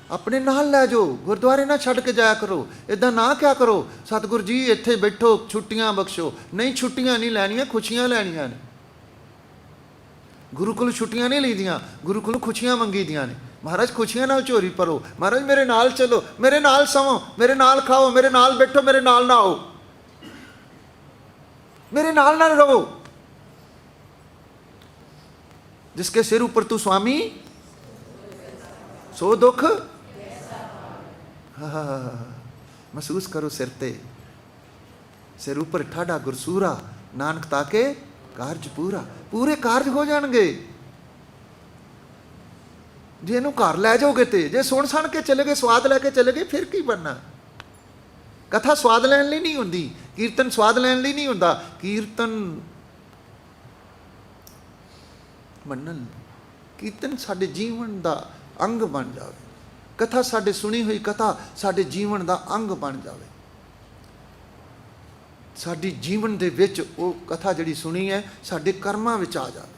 ਆਪਣੇ ਨਾਲ ਲੈ ਜਾਓ, ਗੁਰਦੁਆਰੇ ਨਾ ਛੱਡ ਕੇ ਜਾਇਆ ਕਰੋ। ਇੱਦਾਂ ਨਾ ਕਿਆ ਕਰੋ ਸਤਿਗੁਰ ਜੀ ਇੱਥੇ ਬੈਠੋ, ਛੁੱਟੀਆਂ ਬਖਸ਼ੋ। ਨਹੀਂ, ਛੁੱਟੀਆਂ ਨਹੀਂ ਲੈਣੀਆਂ, ਖੁਸ਼ੀਆਂ ਲੈਣੀਆਂ ਨੇ। ਗੁਰੂ ਕੋਲ ਛੁੱਟੀਆਂ ਨਹੀਂ ਲਈਦੀਆਂ, ਗੁਰੂ ਕੋਲ ਖੁਸ਼ੀਆਂ ਮੰਗੀ ਦੀਆਂ ਨੇ। ਮਹਾਰਾਜ ਖੁਸ਼ੀਆਂ ਨਾਲ ਝੋਰੀ ਭਰੋ, ਮਹਾਰਾਜ ਮੇਰੇ ਨਾਲ ਚਲੋ, ਮੇਰੇ ਨਾਲ ਸਵੋ, ਮੇਰੇ ਨਾਲ ਖਾਓ, ਮੇਰੇ ਨਾਲ ਬੈਠੋ, ਮੇਰੇ ਨਾਲ ਨਹਾਓ, ਮੇਰੇ ਨਾਲ ਨਾ ਰਹੋ। ਜਿਸਕੇ ਸਿਰ ਉੱਪਰ ਤੂੰ ਸੁਆਮੀ ਸੋ ਦੁੱਖ। ਮਹਿਸੂਸ ਕਰੋ ਸਿਰ ਤੇ, ਸਿਰ ਉੱਪਰ ਠਾਡਾ ਗੁਰਸੂਰਾ, ਨਾਨਕ ਤਾਕੇ ਕਾਰਜ ਪੂਰਾ। ਪੂਰੇ ਕਾਰਜ ਹੋ ਜਾਣਗੇ ਜੇ ਇਹਨੂੰ ਘਰ ਲੈ ਜਾਓਗੇ। ਤੇ ਜੇ ਸੁਣ ਸੁਣ ਕੇ ਚਲੇ ਗਏ, ਸਵਾਦ ਲੈ ਕੇ ਚਲੇ ਗਏ, ਫਿਰ ਕੀ ਬਣਨਾ? ਕਥਾ ਸਵਾਦ ਲੈਣ ਲਈ ਨਹੀਂ ਹੁੰਦੀ, ਕੀਰਤਨ ਸਵਾਦ ਲੈਣ ਲਈ ਨਹੀਂ ਹੁੰਦਾ। ਕੀਰਤਨ ਮੰਨਣ, ਕੀਰਤਨ ਸਾਡੇ ਜੀਵਨ ਦਾ ਅੰਗ ਬਣ ਜਾਵੇ। ਕਥਾ ਸਾਡੇ ਸੁਣੀ ਹੋਈ ਕਥਾ ਸਾਡੇ ਜੀਵਨ ਦਾ ਅੰਗ ਬਣ ਜਾਵੇ। ਸਾਡੀ ਜੀਵਨ ਦੇ ਵਿੱਚ ਉਹ ਕਥਾ ਜਿਹੜੀ ਸੁਣੀ ਹੈ ਸਾਡੇ ਕਰਮਾਂ ਵਿੱਚ ਆ ਜਾਵੇ।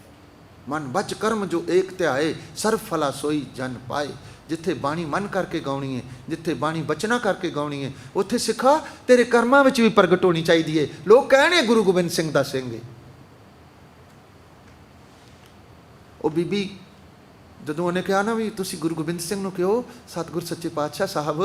ਮਨ ਬਚ ਕਰਮ ਜੋ ਏਕ ਧਿਆਏ, ਸਰਬ ਫਲਾ ਸੋਈ ਜਨ ਪਾਏ। ਜਿੱਥੇ ਬਾਣੀ ਮਨ ਕਰਕੇ ਗਾਉਣੀ ਹੈ, ਜਿੱਥੇ ਬਾਣੀ ਬਚਨਾ ਕਰਕੇ ਗਾਉਣੀ ਹੈ, ਉੱਥੇ ਸਿੱਖਾ ਤੇਰੇ ਕਰਮਾਂ ਵਿੱਚ ਵੀ ਪ੍ਰਗਟ ਹੋਣੀ ਚਾਹੀਦੀ ਹੈ। ਲੋਕ ਕਹਿਣੇ ਗੁਰੂ ਗੋਬਿੰਦ ਸਿੰਘ ਦਾ ਸਿੰਘ ਹੈ। ਉਹ ਬੀਬੀ ਜਦੋਂ ਉਹਨੇ ਕਿਹਾ ਨਾ ਵੀ ਤੁਸੀਂ ਗੁਰੂ ਗੋਬਿੰਦ ਸਿੰਘ ਨੂੰ ਕਿਹੋ, ਸਤਿਗੁਰ ਸੱਚੇ ਪਾਤਸ਼ਾਹ ਸਾਹਿਬ,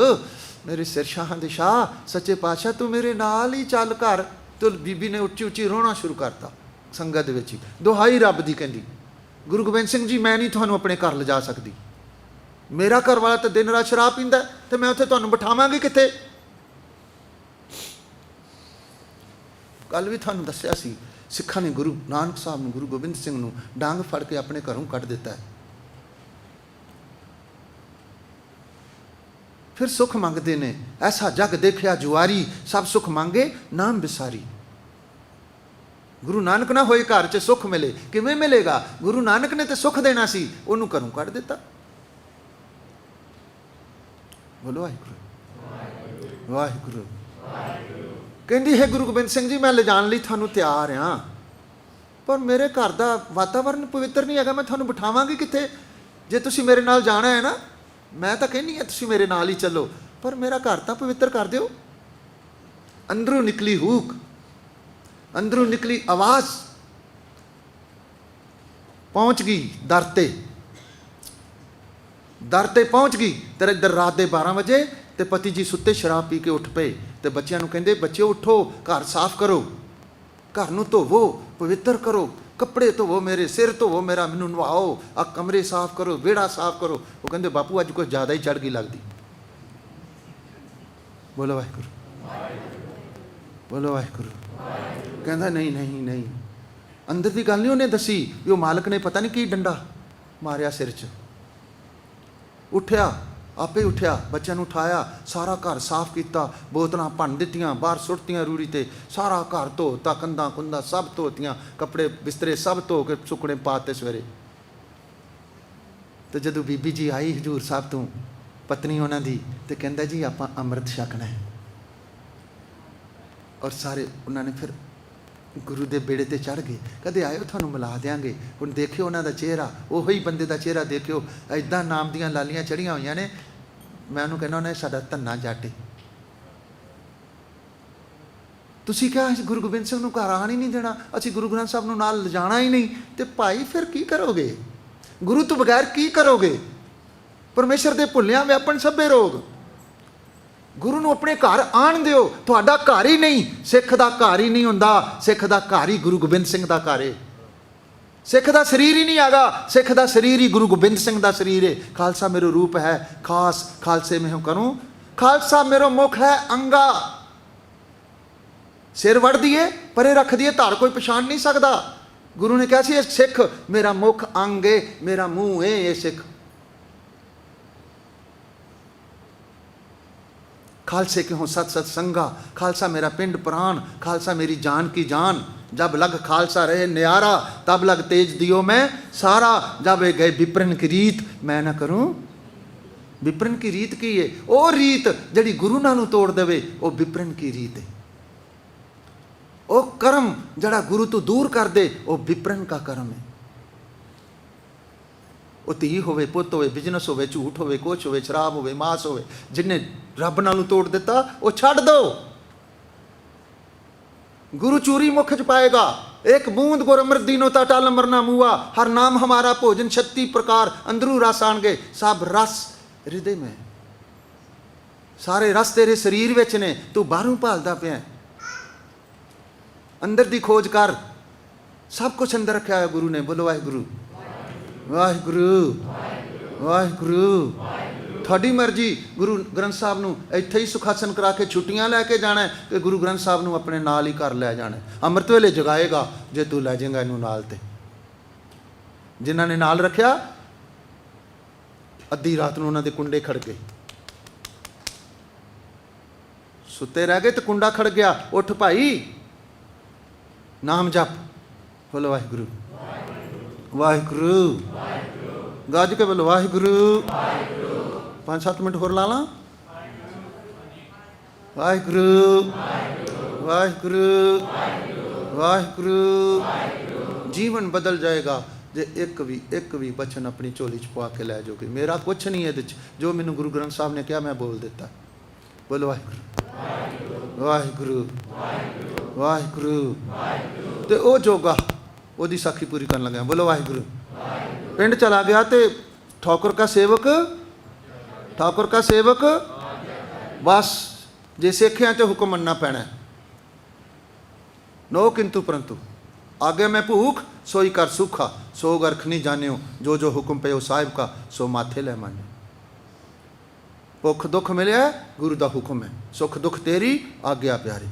ਮੇਰੇ ਸਿਰ ਸ਼ਾਹਾਂ ਦੇ ਸ਼ਾਹ, ਸੱਚੇ ਪਾਤਸ਼ਾਹ ਤੂੰ ਮੇਰੇ ਨਾਲ ਹੀ ਚੱਲ ਘਰ। ਤੇ ਬੀਬੀ ਨੇ ਉੱਚੀ ਉੱਚੀ ਰੋਣਾ ਸ਼ੁਰੂ ਕਰਤਾ ਸੰਗਤ ਦੇ ਵਿੱਚ ਹੀ, ਦੁਹਾਈ ਰੱਬ ਦੀ, ਕਹਿੰਦੀ ਗੁਰੂ ਗੋਬਿੰਦ ਸਿੰਘ ਜੀ ਮੈਂ ਨਹੀਂ ਤੁਹਾਨੂੰ ਆਪਣੇ ਘਰ ਲਿਜਾ ਸਕਦੀ। ਮੇਰਾ ਘਰ ਵਾਲਾ ਤਾਂ ਦਿਨ ਰਾਤ ਸ਼ਰਾਬ ਪੀਂਦਾ ਤੇ ਮੈਂ ਉੱਥੇ ਤੁਹਾਨੂੰ ਬਿਠਾਵਾਂਗੀ ਕਿੱਥੇ। ਕੱਲ ਵੀ ਤੁਹਾਨੂੰ ਦੱਸਿਆ ਸੀ, ਸਿੱਖਾਂ ਨੇ ਗੁਰੂ ਨਾਨਕ ਸਾਹਿਬ ਨੂੰ, ਗੁਰੂ ਗੋਬਿੰਦ ਸਿੰਘ ਨੂੰ ਡਾਂਗ ਫੜ ਕੇ ਆਪਣੇ ਘਰੋਂ ਕੱਢ ਦਿੱਤਾ ਹੈ। ਫਿਰ ਸੁੱਖ ਮੰਗਦੇ ਨੇ, ਐਸਾ ਜਗ ਦੇਖਿਆ ਜੁਆਰੀ, ਸਭ ਸੁੱਖ ਮੰਗੇ ਨਾਮ ਵਿਸਾਰੀ। ਗੁਰੂ ਨਾਨਕ ਨਾ ਹੋਏ ਘਰ 'ਚ ਸੁੱਖ ਮਿਲੇ, ਕਿਵੇਂ ਮਿਲੇਗਾ? ਗੁਰੂ ਨਾਨਕ ਨੇ ਤੇ ਸੁੱਖ ਦੇਣਾ ਸੀ, ਉਹਨੂੰ ਘਰੋਂ ਕੱਢ ਦਿੱਤਾ। ਬੋਲੋ ਵਾਹਿਗੁਰੂ ਵਾਹਿਗੁਰੂ। ਕਹਿੰਦੀ ਹੈ ਗੁਰੂ ਗੋਬਿੰਦ ਸਿੰਘ ਜੀ ਮੈਂ ਲਿਜਾਣ ਲਈ ਤੁਹਾਨੂੰ ਤਿਆਰ ਹਾਂ, ਪਰ ਮੇਰੇ ਘਰ ਦਾ ਵਾਤਾਵਰਨ ਪਵਿੱਤਰ ਨਹੀਂ ਹੈਗਾ, ਮੈਂ ਤੁਹਾਨੂੰ ਬਿਠਾਵਾਂਗੀ ਕਿੱਥੇ? ਜੇ ਤੁਸੀਂ ਮੇਰੇ ਨਾਲ ਜਾਣਾ ਹੈ ਨਾ, ਮੈਂ ਤਾਂ ਕਹਿੰਦੀ ਹਾਂ ਤੁਸੀਂ ਮੇਰੇ ਨਾਲ ਹੀ ਚੱਲੋ, ਪਰ ਮੇਰਾ ਘਰ ਤਾਂ ਪਵਿੱਤਰ ਕਰ ਦਿਓ। ਅੰਦਰੋਂ ਨਿਕਲੀ ਹੂਕ, ਅੰਦਰੋਂ ਨਿਕਲੀ ਆਵਾਜ਼ ਪਹੁੰਚ ਗਈ ਦਰ ਤੇ, ਦਰ ਤੇ ਪਹੁੰਚ ਗਈ। ਤੇ ਇੱਧਰ ਰਾਤ ਦੇ 12 ਵਜੇ ਤੇ ਪਤੀ ਜੀ ਸੁੱਤੇ ਸ਼ਰਾਬ ਪੀ ਕੇ ਉੱਠ ਪਏ ਤੇ ਬੱਚਿਆਂ ਨੂੰ ਕਹਿੰਦੇ ਬੱਚਿਓ ਉੱਠੋ, ਘਰ ਸਾਫ਼ ਕਰੋ, ਘਰ ਨੂੰ ਧੋਵੋ, ਪਵਿੱਤਰ ਕਰੋ, ਕੱਪੜੇ ਧੋਵੋ, ਮੇਰੇ ਸਿਰ ਧੋਵੋ, ਮੇਰਾ ਮੈਨੂੰ ਨਵਾਓ, ਆ ਕਮਰੇ ਸਾਫ਼ ਕਰੋ, ਵਿਹੜਾ ਸਾਫ਼ ਕਰੋ। ਉਹ ਕਹਿੰਦੇ ਬਾਪੂ ਅੱਜ ਕੁਝ ਜ਼ਿਆਦਾ ਹੀ ਚੜ੍ਹ ਗਈ ਲੱਗਦੀ। ਬੋਲੋ ਵਾਹਿਗੁਰੂ ਬੋਲੋ ਵਾਹਿਗੁਰੂ। ਕਹਿੰਦਾ ਨਹੀਂ ਨਹੀਂ ਨਹੀਂ, ਅੰਦਰ ਦੀ ਗੱਲ ਨਹੀਂ ਉਹਨੇ ਦੱਸੀ ਵੀ ਉਹ ਮਾਲਕ ਨੇ ਪਤਾ ਨਹੀਂ ਕੀ ਡੰਡਾ ਮਾਰਿਆ ਸਿਰ 'ਚ। ਉੱਠਿਆ, ਆਪੇ ਉੱਠਿਆ, ਬੱਚਿਆਂ ਨੂੰ ਉਠਾਇਆ, ਸਾਰਾ ਘਰ ਸਾਫ਼ ਕੀਤਾ, ਬੋਤਲਾਂ ਭੰਨ ਦਿੱਤੀਆਂ, ਬਾਹਰ ਸੁੱਟਤੀਆਂ ਰੂੜੀ ਤੇ, ਸਾਰਾ ਘਰ ਧੋਤਾ, ਕੰਧਾਂ ਕੁੰਧਾਂ ਸਭ ਧੋਤੀਆਂ, ਕੱਪੜੇ ਬਿਸਤਰੇ ਸਭ ਧੋ ਕੇ ਸੁੱਕਣੇ ਪਾਤੇ ਸਵੇਰੇ। ਤੇ ਜਦੋਂ ਬੀਬੀ ਜੀ ਆਈ ਹਜ਼ੂਰ ਸਾਹਿਬ ਤੋਂ, ਪਤਨੀ ਉਹਨਾਂ ਦੀ, ਤੇ ਕਹਿੰਦਾ ਜੀ ਆਪਾਂ ਅੰਮ੍ਰਿਤ ਛਕਣਾ ਹੈ। ਔਰ ਸਾਰੇ ਉਹਨਾਂ ਨੇ ਫਿਰ ਗੁਰੂ ਦੇ ਬੇੜੇ ਤੇ ਚੜ੍ਹ ਗਏ। ਕਦੇ ਆਇਓ ਤੁਹਾਨੂੰ ਮਿਲਾ ਦਿਆਂਗੇ। ਹੁਣ ਦੇਖਿਓ ਉਹਨਾਂ ਦਾ ਚਿਹਰਾ, ਉਹੀ ਬੰਦੇ ਦਾ ਚਿਹਰਾ ਦੇਖਿਓ, ਐਦਾਂ ਨਾਮ ਦੀਆਂ ਲਾਲੀਆਂ ਚੜ੍ਹੀਆਂ ਹੋਈਆਂ ਨੇ। ਮੈਂ ਉਹਨੂੰ ਕਹਿੰਦਾ ਉਹਨੇ ਸਾਡਾ ਧੰਨਾ ਜੱਟ। ਤੁਸੀਂ ਕਿਹਾ ਗੁਰੂ ਗੋਬਿੰਦ ਸਿੰਘ ਨੂੰ ਘਰ ਆਉਣ ਹੀ ਨਹੀਂ ਦੇਣਾ, ਅਸੀਂ ਗੁਰੂ ਗ੍ਰੰਥ ਸਾਹਿਬ ਨੂੰ ਨਾਲ ਲਿਜਾਣਾ ਹੀ ਨਹੀਂ, ਤੇ ਭਾਈ ਫਿਰ ਕੀ ਕਰੋਗੇ? ਗੁਰੂ ਤੋਂ ਬਗੈਰ ਕੀ ਕਰੋਗੇ? ਪਰਮੇਸ਼ਰ ਦੇ ਭੁੱਲਿਆਂ ਵਿਆਪਨ ਸਭੇ ਰੋਗ। ਗੁਰੂ ਨੂੰ ਆਪਣੇ ਘਰ ਆਣ ਦਿਓ। ਤੁਹਾਡਾ ਘਰ ਹੀ ਨਹੀਂ, ਸਿੱਖ ਦਾ ਘਰ ਹੀ ਨਹੀਂ ਹੁੰਦਾ, ਸਿੱਖ ਦਾ ਘਰ ਹੀ ਗੁਰੂ ਗੋਬਿੰਦ ਸਿੰਘ ਦਾ ਘਰ ਹੈ। ਸਿੱਖ ਦਾ ਸਰੀਰ ਹੀ ਨਹੀਂ ਹੈਗਾ, ਸਿੱਖ ਦਾ ਸਰੀਰ ਹੀ ਗੁਰੂ ਗੋਬਿੰਦ ਸਿੰਘ ਦਾ ਸਰੀਰ ਹੈ। ਖਾਲਸਾ मेरो रूप है खास, खालसे में हूँ करूँ, खालसा मेरो मुख है अंगा। सिर वड़ दिए परे रख दिए, धार कोई पछाण नहीं सकता। गुरु ने कहा सी सिख मेरा मुख अंग है, मेरा मूँह है ये सिख। खालसे के हों सत सत संगा, खालसा मेरा पिंड प्राण, खालसा मेरी जान की जान। जब लग खालसा रहे न्यारा, तब लग तेज दियो मैं सारा। जब गए विप्रन की रीत मैं ना करूं। विप्रन की रीत की है वो रीत जड़ी गुरु नालों तोड़ देवे, वो विप्रन की रीत है। वो कर्म जड़ा गुरु तो दूर कर दे, वो विप्रन का कर्म है। वो धी होवे, पुत होवे, बिजनेस होवे, झूठ होवे, कुछ होवे, शराब होवे, मास होवे, जिन्हें रब नालों तोड़ दिता वो छड़ दो। गुरु चूरी मुख च पाएगा, एक बूंद गुर अमृत दीनो ता टल मरना मुआ। हर नाम हमारा भोजन 36 प्रकार, अंदरू रस आन गए, सब रस हृदय में। सारे रस तेरे शरीर विच ने, तू बाहरों भालदा पिया। अंदर दी खोज कर, सब कुछ अंदर रखा है गुरु ने। बोलो वाहिगुरू वाहिगुरू वाहिगुरू। थोड़ी मर्जी गुरु ग्रंथ साहब नूं इत्थे ही सुखासन करा के छुट्टियां लैके जाना है कि गुरु ग्रंथ साहब नूं अपने नाल ही घर लै जाना है। अमृत वेले जगाएगा जे तू लै जाएगा इनू नाल। ते जिन्हां ने नाल रखिया अद्धी रात नूं उन्हां दे कुंडे खड़ गए, सुते रह गए तो कुंडा खड़ गया। उठ भाई नाम जप। बोलो वाहिगुरू वाहिगुरू। गज के बोलो वाहिगुरू। 5-7 मिनट होर ला ला। वाहिगुरू वाहिगुरु वाहिगुरु। जीवन बदल जाएगा जे एक भी बचन अपनी झोली च पा के लै जाओगे। मेरा कुछ नहीं है जो मैनू गुरु ग्रंथ साहब ने कहा मैं बोल देता। बोलो वाहिगुरु वाहिगुरु वाहिगुरु। ते ओ जोगा ओदी साखी पूरी करन लगा। बोलो वाहिगुरु। पिंड चला गया ते ठाकुर का सेवक बस जे सिखिया तो हुक्म मनना पैना। नो किंतु परंतु आगे मैं भूख सोई कर सूखा, सो गर्ख नहीं जानियो, जो जो हुक्म पे साहिब का सो माथे ले मानियो। भुख दुख मिले गुरु का हुक्म है, सुख दुख तेरी आग्या प्यारी।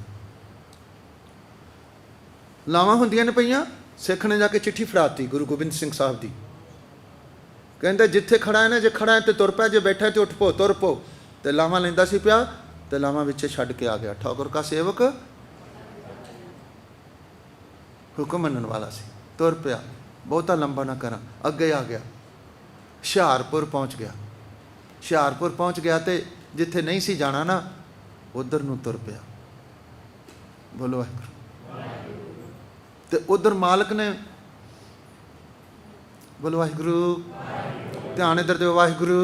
लावां हुंदियां ने पईयां, सिख ने जाके चिट्ठी फड़ाती गुरु गोबिंद सिंह साहब की। कहते जिथे खड़ा है ना, जे खड़ा है तो तुर पै, जे बैठा है तो उठ पो तुर पो। तो लावां लैंदा सी पिया तो लावां विचे छड्ड के आ गया। ठाकुर का सेवक हुक्म मनन वाला सी, तुर पिया। बहुता लंबा ना करा, अगे आ गया। हुशियारपुर पहुँच गया। हुशियारपुर पहुँच गया तो जिथे नहीं सी जाना ना उधर नूं तुर पिया। बोलो वाहिगुरू। तो उधर मालक ने बोलो वाहिगुरू। ध्यान इधर दो। वाहिगुरू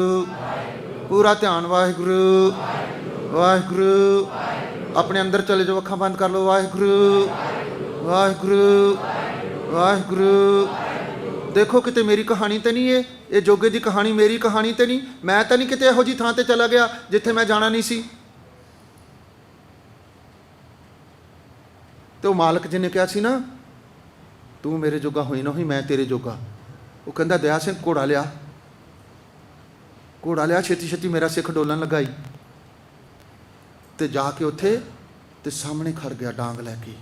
पूरा ध्यान। वाहिगुरू वाहिगुरू। अपने अंदर चले जाओ, अखां बंद कर लो। वाहिगुरू वाहिगुरू वाहिगुरू। देखो किते मेरी कहानी तो नहीं है, ये जोगे की कहानी मेरी कहानी तो नहीं। मैं तो नहीं किते इहो जी थां ते चला गया जिथे मैं जाना नहीं सी। तो मालक जी ने कहा सी ना, तू मेरे जोगा होई ना होई, मैं तेरे जोगा। वो कहता दया सिंह घोड़ा लिया, घोड़ा लिया, छेती छेती मेरा सिख डोलन लगाई। तो जाके उत्थे ते सामने खड़ गया डांग लैके,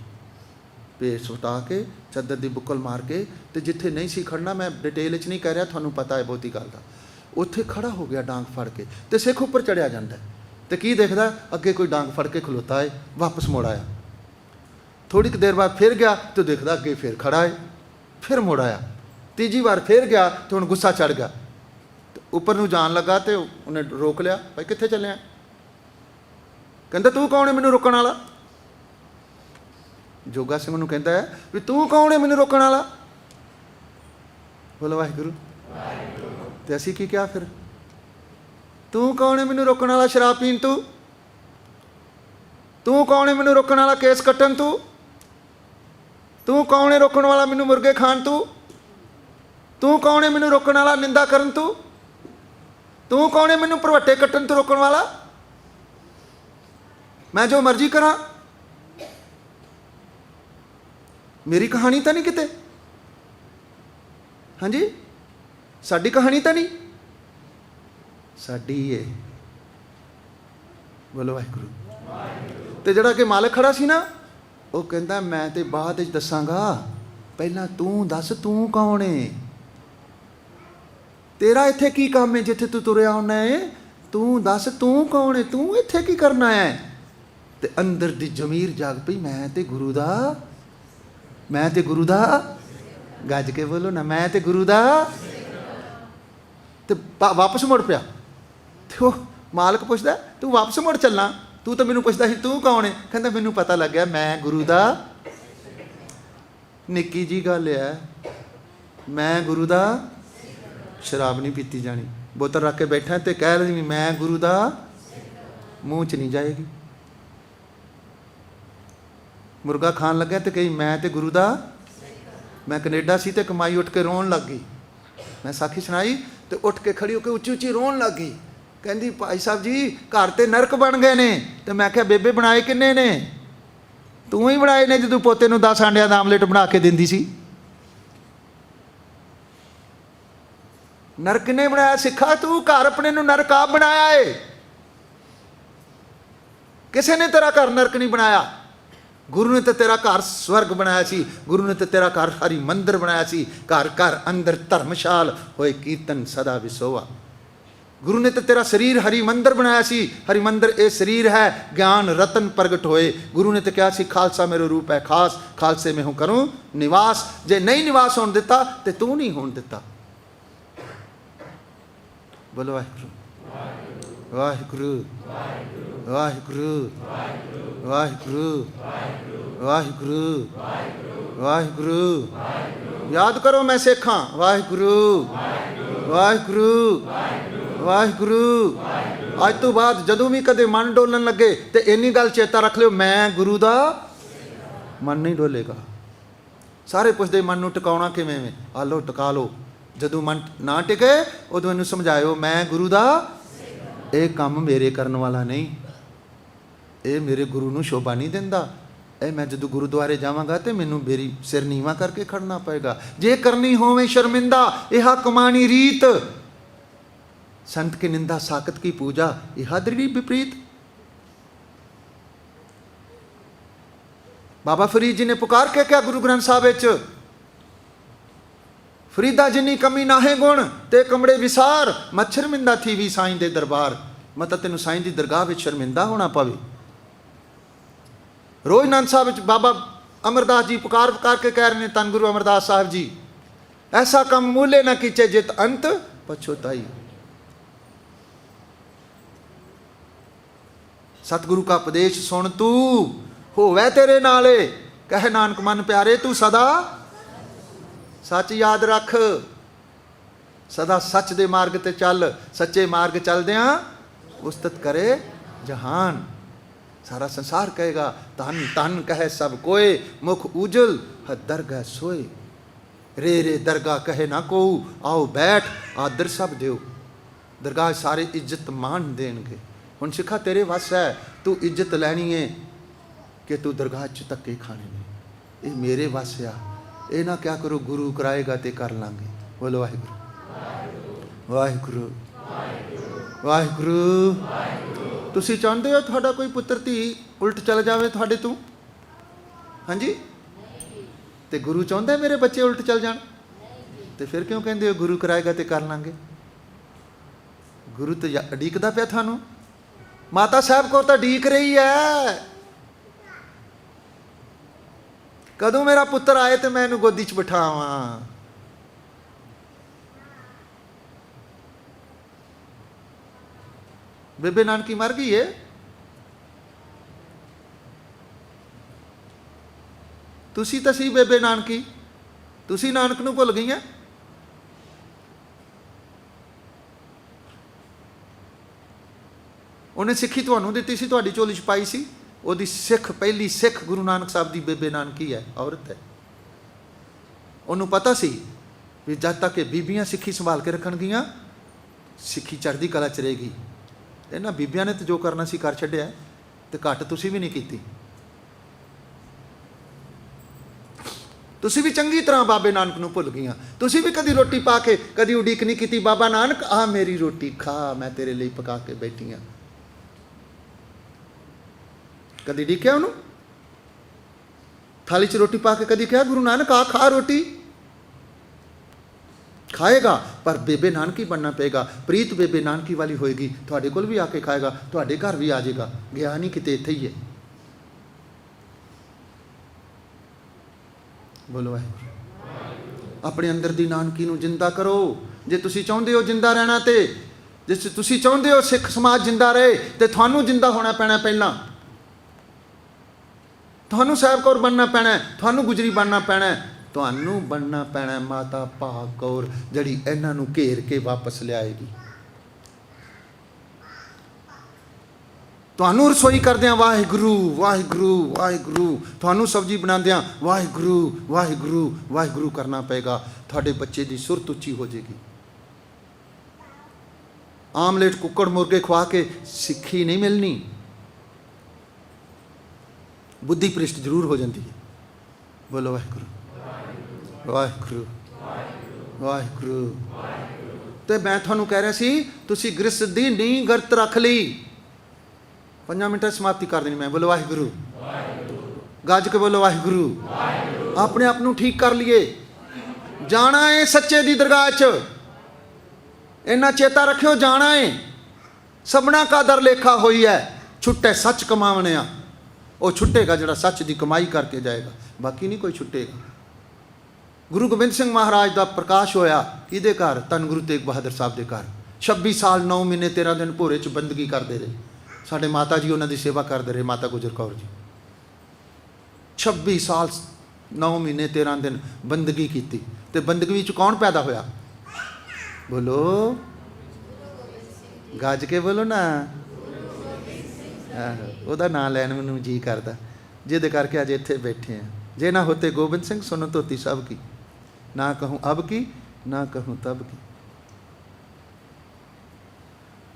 भेस उठा के चादर की बुक्कल मार के। तो जिथे नहीं सी खड़ना, मैं डिटेल च नहीं कह रहा, थानू पता है बहुती गल का। उत्थे खड़ा हो गया डांग फड़ के, तो सिख उपर चढ़िया जाता है। तो की देखदा अगे कोई डांग फड़ के खलोता है, वापस मुड़ आया। थोड़ी देर बाद फिर गया तो देखदा अगे फिर खड़ा है, फिर मुड़ आया। तीजी बार फिर गया तो हुण गुस्सा चढ़ गया, तो उपर नूं जान लगा तो उन्हें रोक लिया। भाई कित्थे चलिया? कहंदा तू कौन है मैनूं रोकण वाला? जोगा सिंह नूं कहंदा है भी तू कौन है मैनूं रोकण वाला? बोलो वाहिगुरू। ते असीं की कहा फिर? तू कौन है मैनूं रोकण वाला शराब पीण तू? तू कौन है मैनूं रोकण वाला केस कट्टण तू? तू कौन है रोकण वाला मैनूं मुर्गे खाण तू? तू कौन है मैनूं रोकण वाला निंदा करन तू? तू कौन है मैनूं भरवट्टे कट्टण तू रोकण वाला? मैं जो मर्जी करा, मेरी कहानी तो नहीं किते। हाँ जी, साडी कहानी तो नहीं, साडी है। बोलो वाहिगुरू। तो जिहड़ा कि मालक खड़ा सी ना, वो कहंदा मैं तो बाद विच दसांगा, पहला तू दस तू कौन है? तेरा इत्थे की काम है जिथे तू तुरिया आउना है? तू दस तू कौन है? तू इत्थे की करना है? ते अंदर दी जमीर जाग पई, मैं ते गुरु दा गज के बोलो ना, मैं ते गुरु दा। ते वापस मुड़ पिया। तो मालक पुछदा तू वापस मुड़ चलना? तू तो मैनू पुछदा सी तू कौन है? कहंदा मैनू पता लग गया मैं गुरु दा। निक्की जी गल है, मैं गुरु दा। शराब नहीं पीती जानी, बोतल रख के बैठा तो कह रही मैं गुरु दा, मूँह च नहीं जाएगी। मुर्गा खान लगे तो कही मैं तो गुरु दा। मैं कनेडा सी तो कमाई उठ के रोन लग गई। मैं साखी सुनाई तो उठ के खड़ी होकर उच्ची उच्ची रोन लग गई। कहती भाई साहब जी घर तो नरक बन गए ने। तो मैं क्या बेबे बनाए किन्ने ने? तू ही बनाए ने जो पोते नूं 10 आंडियां दा आमलेट बना के दिंदी सी। नरक ने बनाया? सिखा तू घर अपने नूं नरक आप बनाया है, किसी ने तेरा घर नरक नहीं बनाया। गुरु ने तो तेरा घर स्वर्ग बनाया सी, गुरु ने तो तेरा घर हरि मंदिर बनाया सी। घर घर अंदर धर्मशाल होए कीर्तन सदा विसोवा। गुरु ने तो तेरा शरीर हरि मंदिर बनाया सी, हरि मंदिर ए शरीर है, ज्ञान रतन प्रगट होए। गुरु ने तो क्या सी, खालसा मेरो रूप है खास, खालसे में हूँ करूँ निवास। जे नहीं निवास होने दिता तो तू नहीं होने दिता। बोलो वाहिगुरू वाहिगुरू ਵਾਹਿਗੁਰੂ ਵਾਹਿਗੁਰੂ ਵਾਹਿਗੁਰੂ ਵਾਹਿਗੁਰੂ। याद करो मैं सिख हाँ। वाहिगुरु वाहिगुरु वाहिगुरु। अज तो बाद जदों भी कदे मन डोलन लगे तो इन्नी गल चेता रख लियो, मैं गुरु दा मन नहीं डोलेगा। सारे पुछदे मन नूं टिकाउणा किवें वे? आ लो टिका लो। जदों मन ना टिके उदों इहनूं समझाओ, मैं गुरु दा ये काम मेरे करन वाला नहीं, ये मेरे गुरु नूं शोभा नहीं दिंदा। ਇਹ ਮੈਂ ਜਦੋਂ ਗੁਰਦੁਆਰੇ ਜਾਵਾਂਗਾ ਤੇ ਮੈਨੂੰ ਮੇਰੀ ਸਿਰ ਨੀਵਾਂ ਕਰਕੇ ਖੜਨਾ ਪਏਗਾ। ਜੇ ਕਰਨੀ ਹੋਵੇ ਸ਼ਰਮਿੰਦਾ ਇਹ ਕਮਾਣੀ ਰੀਤ, ਸੰਤ ਕੀ ਨਿੰਦਾ ਸਾਕਤ ਕੀ ਪੂਜਾ ਇਹ ਦ੍ਰਿੜੀ ਵਿਪਰੀਤ। ਬਾਬਾ ਫਰੀਦ ਜੀ ਨੇ ਪੁਕਾਰ ਕੇ ਕਿਹਾ ਗੁਰੂ ਗ੍ਰੰਥ ਸਾਹਿਬ ਵਿੱਚ, ਫਰੀਦਾ ਜਿੰਨੀ ਕਮੀ ਨਾਹੇ ਗੁਣ ਤੇ ਕਮੜੇ ਵਿਸਾਰ, ਮੱਛਰਮਿੰਦਾ ਥੀ ਵੀ ਸਾਈਂ ਦੇ ਦਰਬਾਰ। ਮਤਲਬ ਤੈਨੂੰ ਸਾਈਂ ਦੀ ਦਰਗਾਹ ਵਿੱਚ ਸ਼ਰਮਿੰਦਾ ਹੋਣਾ ਪਵੇ। रोज आनंद साहब बाबा अमरदास जी पुकार के कह रहे हैं, धन गुरु अमरदास साहब जी, ऐसा कम मूले न कीचे जित अंत पछोताई। सतगुरु का उपदेश सुन तू होवे तेरे नाले, कह नानक मन प्यारे तू सदा सच याद रख। सदा सच दे मार्ग ते चल, सच्चे मार्ग चलदियां उस्तत करे जहान। सारा संसार कहेगा धन धन कहे सब कोय, मुख उजल है दरगाह सोए। रे रे दरगाह कहे ना को, आओ बैठ आदर सब दियो। दरगाह सारे इज्जत मान देंगे। हुण सिखा तेरे वस है, तू इज्जत लैनी है कि तू दरगाह च धक्के खाने ने, ये मेरे वस आ। ये ना क्या करो गुरु कराएगा ते कर लांगे। बोलो वाहिगुरू वाहिगुरू वाहिगुरू। तुसी चाहते हो थोड़ा कोई पुत्र धी उल्ट चल जाए थोड़े तू? हाँ जी, तो गुरु चाहता है मेरे बच्चे उल्ट चल जान, तो फिर क्यों कहते हो गुरु कराएगा तो कर लांगे? गुरु तो उड़ीकदा पिया थानू, माता साहब को तो उड़ीक रही है कदों मेरा पुत्र आए तो मैं इहनूं गोदी च बिठावां। बेबे नानकी मर गई है, तुसी तो सी बेबे नानकी, तुसी नानक नूं भुल गई हैं। उन्हें सिक्खी तुहानूं दित्ती सी, तुहाडी झोली च पाई सी। ओहदी सिख पहली सिख गुरु नानक साहब दी बेबे नानकी है, औरत है। उन्होंने पता सी भी जब तक बीबियां सिक्खी संभाल के रखणगियां सिक्खी चढ़दी कला च रहेगी। इन्हां बीबियां ने तो जो करना सी कर छड्डिया, ते घट तुसी भी नहीं कीती। तुसी भी चंगी तरह बाबे नानक नूं भुल गईयां। तुसी भी कदी रोटी पा के कदी उडीक नहीं की, बाबा नानक आ मेरी रोटी खा, मैं तेरे लिए पका के बैठी हाँ। कदी डिक्या उन्होंने थाली च रोटी पा के, कदी कहा गुरु नानक आ खा रोटी? खाएगा, पर बेबे नानकी बनना पेगा। प्रीत बेबे नानकी वाली होएगी, थोड़े कोल भी आके खाएगा, थोड़े घर भी आ जाएगा। गया नहीं किते, इत्थे ही है। बोलो वाहिगुरू। अपने अंदर दी नानकी नूं जिंदा करो। जे तुसी चाहुंदे हो जिंदा रहना, ते जे तुसी चाहुंदे हो सिख समाज जिंदा रहे, ते थानू जिंदा होना पैना। पहला थानू साहिब कौर बनना पैना, थानू गुजरी बनना पैना, थानू बनना पैना माता भाग कौर, जड़ी इन्हां नूं घेर के वापस लियाएगी। थानू रसोई करदियां वाहिगुरू वाहिगुरू वाहिगुरू, थानू सब्जी बनांदियां वाहिगुरू वाहिगुरू वाहिगुरू करना पेगा। थोड़े बच्चे की सुरत उच्ची हो जाएगी। आमलेट कुकड़ मुर्गे खुआ के सिक्खी नहीं मिलनी, बुद्धि भ्रिष्ट जरूर हो जाती है। बोलो वाहिगुरू वाहिगुरू वाहिगुरू। तो मैं थानू कह रहा सी, तुसी गृहस्थ दी नींह गरत रख ली। 5 मिनट समाप्ति कर देनी मैं। बोलो वाहिगुरू, गज के बोलो वाहिगुरू। अपने आप नू ठीक कर लिए, जाना है सच्चे दी दरगाह च। इन्ना चेता रखियो, जाना है सबना का दर लेखा हुई है। छुट्टे सच कमावने आ, वो छुट्टेगा जड़ा सच की कमाई करके जाएगा, बाकी नहीं कोई छुट्टेगा। गुरु गोबिंद सिंह महाराज का प्रकाश होया किहदे घर? धन गुरु तेग बहादुर साहब के घर। 26 साल 9 महीने 13 दिन भोरे च बंदगी करते रहे। ਸਾਡੇ ਮਾਤਾ ਜੀ ਉਹਨਾਂ ਦੀ ਸੇਵਾ ਕਰਦੇ ਰਹੇ, ਮਾਤਾ ਗੁਜਰ ਕੌਰ ਜੀ 26 ਸਾਲ 9 ਮਹੀਨੇ 13 ਦਿਨ ਬੰਦਗੀ ਕੀਤੀ। ਤੇ ਬੰਦਗੀ ਵਿੱਚ ਕੌਣ ਪੈਦਾ ਹੋਇਆ? ਬੋਲੋ, ਗੱਜ ਕੇ ਬੋਲੋ ਨਾ। ਉਹਦਾ ਨਾਂ ਲੈਣ ਮੈਨੂੰ ਜੀ ਕਰਦਾ, ਜਿਹਦੇ ਕਰਕੇ ਅੱਜ ਇੱਥੇ ਬੈਠੇ ਆ। ਜੇ ਨਾ ਹੋਤੇ ਗੋਬਿੰਦ ਸਿੰਘ ਸੁनो ਧੋਤੀ ਸਭ ਕੀ, ਨਾ ਕਹੂੰ ਅਬ ਕੀ ਨਾ ਕਹੂੰ ਤਬ ਕੀ।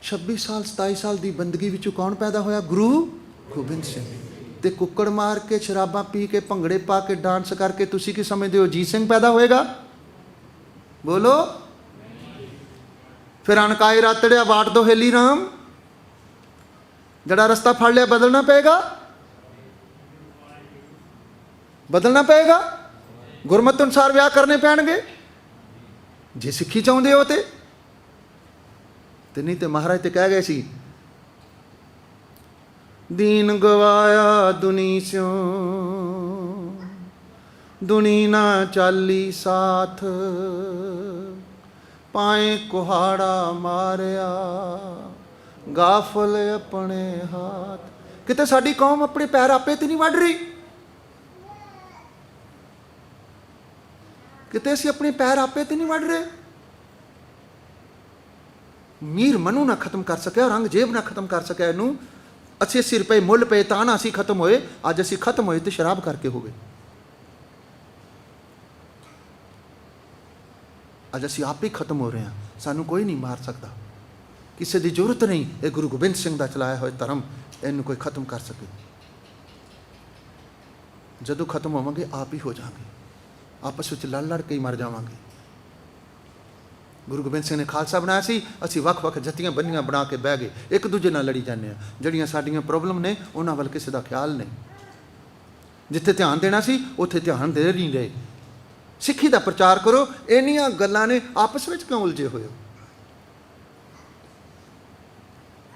26 ਸਾਲ 27 ਸਾਲ ਦੀ ਬੰਦਗੀ ਵਿੱਚੋਂ ਕੌਣ ਪੈਦਾ ਹੋਇਆ? ਗੁਰੂ ਗੋਬਿੰਦ ਸਿੰਘ। ਤੇ ਕੁੱਕੜ ਮਾਰ ਕੇ, ਸ਼ਰਾਬਾਂ ਪੀ ਕੇ, ਭੰਗੜੇ ਪਾ ਕੇ, ਡਾਂਸ ਕਰਕੇ ਤੁਸੀਂ ਕੀ ਸਮਝਦੇ ਹੋ ਜੀਤ ਸਿੰਘ ਪੈਦਾ ਹੋਏਗਾ? ਬੋਲੋ। ਫਿਰ ਅਣਕਾਏ ਰਾਤੜਿਆ ਵਾਟ ਦੋ ਹੇਲੀ ਰਾਮ, ਜਿਹੜਾ ਰਸਤਾ ਫੜ ਲਿਆ ਬਦਲਣਾ ਪਏਗਾ, ਬਦਲਣਾ ਪਏਗਾ। ਗੁਰਮਤਿ ਅਨੁਸਾਰ ਵਿਆਹ ਕਰਨੇ ਪੈਣਗੇ ਜੇ ਸਿੱਖੀ ਚਾਹੁੰਦੇ ਹੋ ਤੇ ਨਹੀਂ ਤੇ ਮਹਾਰਾਜ ਤੇ ਕਹਿ ਗਏ ਸੀ, ਦੀਨ ਗਵਾਇਆ ਦੁਨੀ ਸਿਓ, ਦੁਨੀ ਨਾ ਚਾਲੀ ਸਾਥ, ਪਾਏ ਕੁਹਾੜਾ ਮਾਰਿਆ, ਗਾਫਲ ਆਪਣੇ ਹਾਥ। ਕਿਤੇ ਸਾਡੀ ਕੌਮ ਆਪਣੇ ਪੈਰ ਆਪੇ ਤੇ ਨਹੀਂ ਵੱਢ ਰਹੀ? ਕਿਤੇ ਅਸੀਂ ਆਪਣੇ ਪੈਰ ਆਪੇ ਤੇ ਨਹੀਂ ਵੱਢ ਰਹੇ? ਮੀਰ ਮਨੂ ਨਾ ਖਤਮ ਕਰ ਸਕਿਆ, ਔਰੰਗਜ਼ੇਬ ਨਾ ਖਤਮ ਕਰ ਸਕਿਆ ਇਹਨੂੰ। 80 ਰੁਪਏ ਮੁੱਲ ਪਏ ਤਾਂ ਨਾ ਅਸੀਂ ਖਤਮ ਹੋਏ। ਅੱਜ ਅਸੀਂ ਖਤਮ ਹੋਏ ਤੇ ਸ਼ਰਾਬ ਕਰਕੇ ਹੋ ਗਏ। ਅੱਜ ਅਸੀਂ ਆਪ ਹੀ ਖਤਮ ਹੋ ਰਹੇ ਹਾਂ। ਸਾਨੂੰ ਕੋਈ ਨਹੀਂ ਮਾਰ ਸਕਦਾ, ਕਿਸੇ ਦੀ ਜ਼ਰੂਰਤ ਨਹੀਂ। ਇਹ ਗੁਰੂ ਗੋਬਿੰਦ ਸਿੰਘ ਦਾ ਚਲਾਇਆ ਹੋਇਆ ਧਰਮ, ਇਹਨੂੰ ਕੋਈ ਖਤਮ ਕਰ ਸਕੇ। ਜਦੋਂ ਖਤਮ ਹੋਵਾਂਗੇ ਆਪ ਹੀ ਹੋ ਜਾਵਾਂਗੇ, ਆਪਸ ਵਿੱਚ ਲੜ ਕੇ ਹੀ ਮਰ ਜਾਵਾਂਗੇ। ਗੁਰੂ ਗੋਬਿੰਦ ਸਿੰਘ ਨੇ ਖਾਲਸਾ ਬਣਾਇਆ ਸੀ, ਅਸੀਂ ਵੱਖ-ਵੱਖ ਜੱਤੀਆਂ ਬੰਨੀਆਂ ਬਣਾ ਕੇ ਬਹਿ ਗਏ, ਇੱਕ ਦੂਜੇ ਨਾਲ ਲੜੀ ਜਾਂਦੇ ਹਾਂ। ਜਿਹੜੀਆਂ ਸਾਡੀਆਂ ਪ੍ਰੋਬਲਮ ਨੇ ਉਹਨਾਂ ਵੱਲ ਕਿਸੇ ਦਾ ਖਿਆਲ ਨਹੀਂ। ਜਿੱਥੇ ਧਿਆਨ ਦੇਣਾ ਸੀ ਉੱਥੇ ਧਿਆਨ ਦੇ ਨਹੀਂ ਰਹੇ। ਸਿੱਖੀ ਦਾ ਪ੍ਰਚਾਰ ਕਰੋ, ਇੰਨੀਆਂ ਗੱਲਾਂ ਨੇ, ਆਪਸ ਵਿੱਚ ਕਿਉਂ ਉਲਝੇ ਹੋਏ ਹੋ?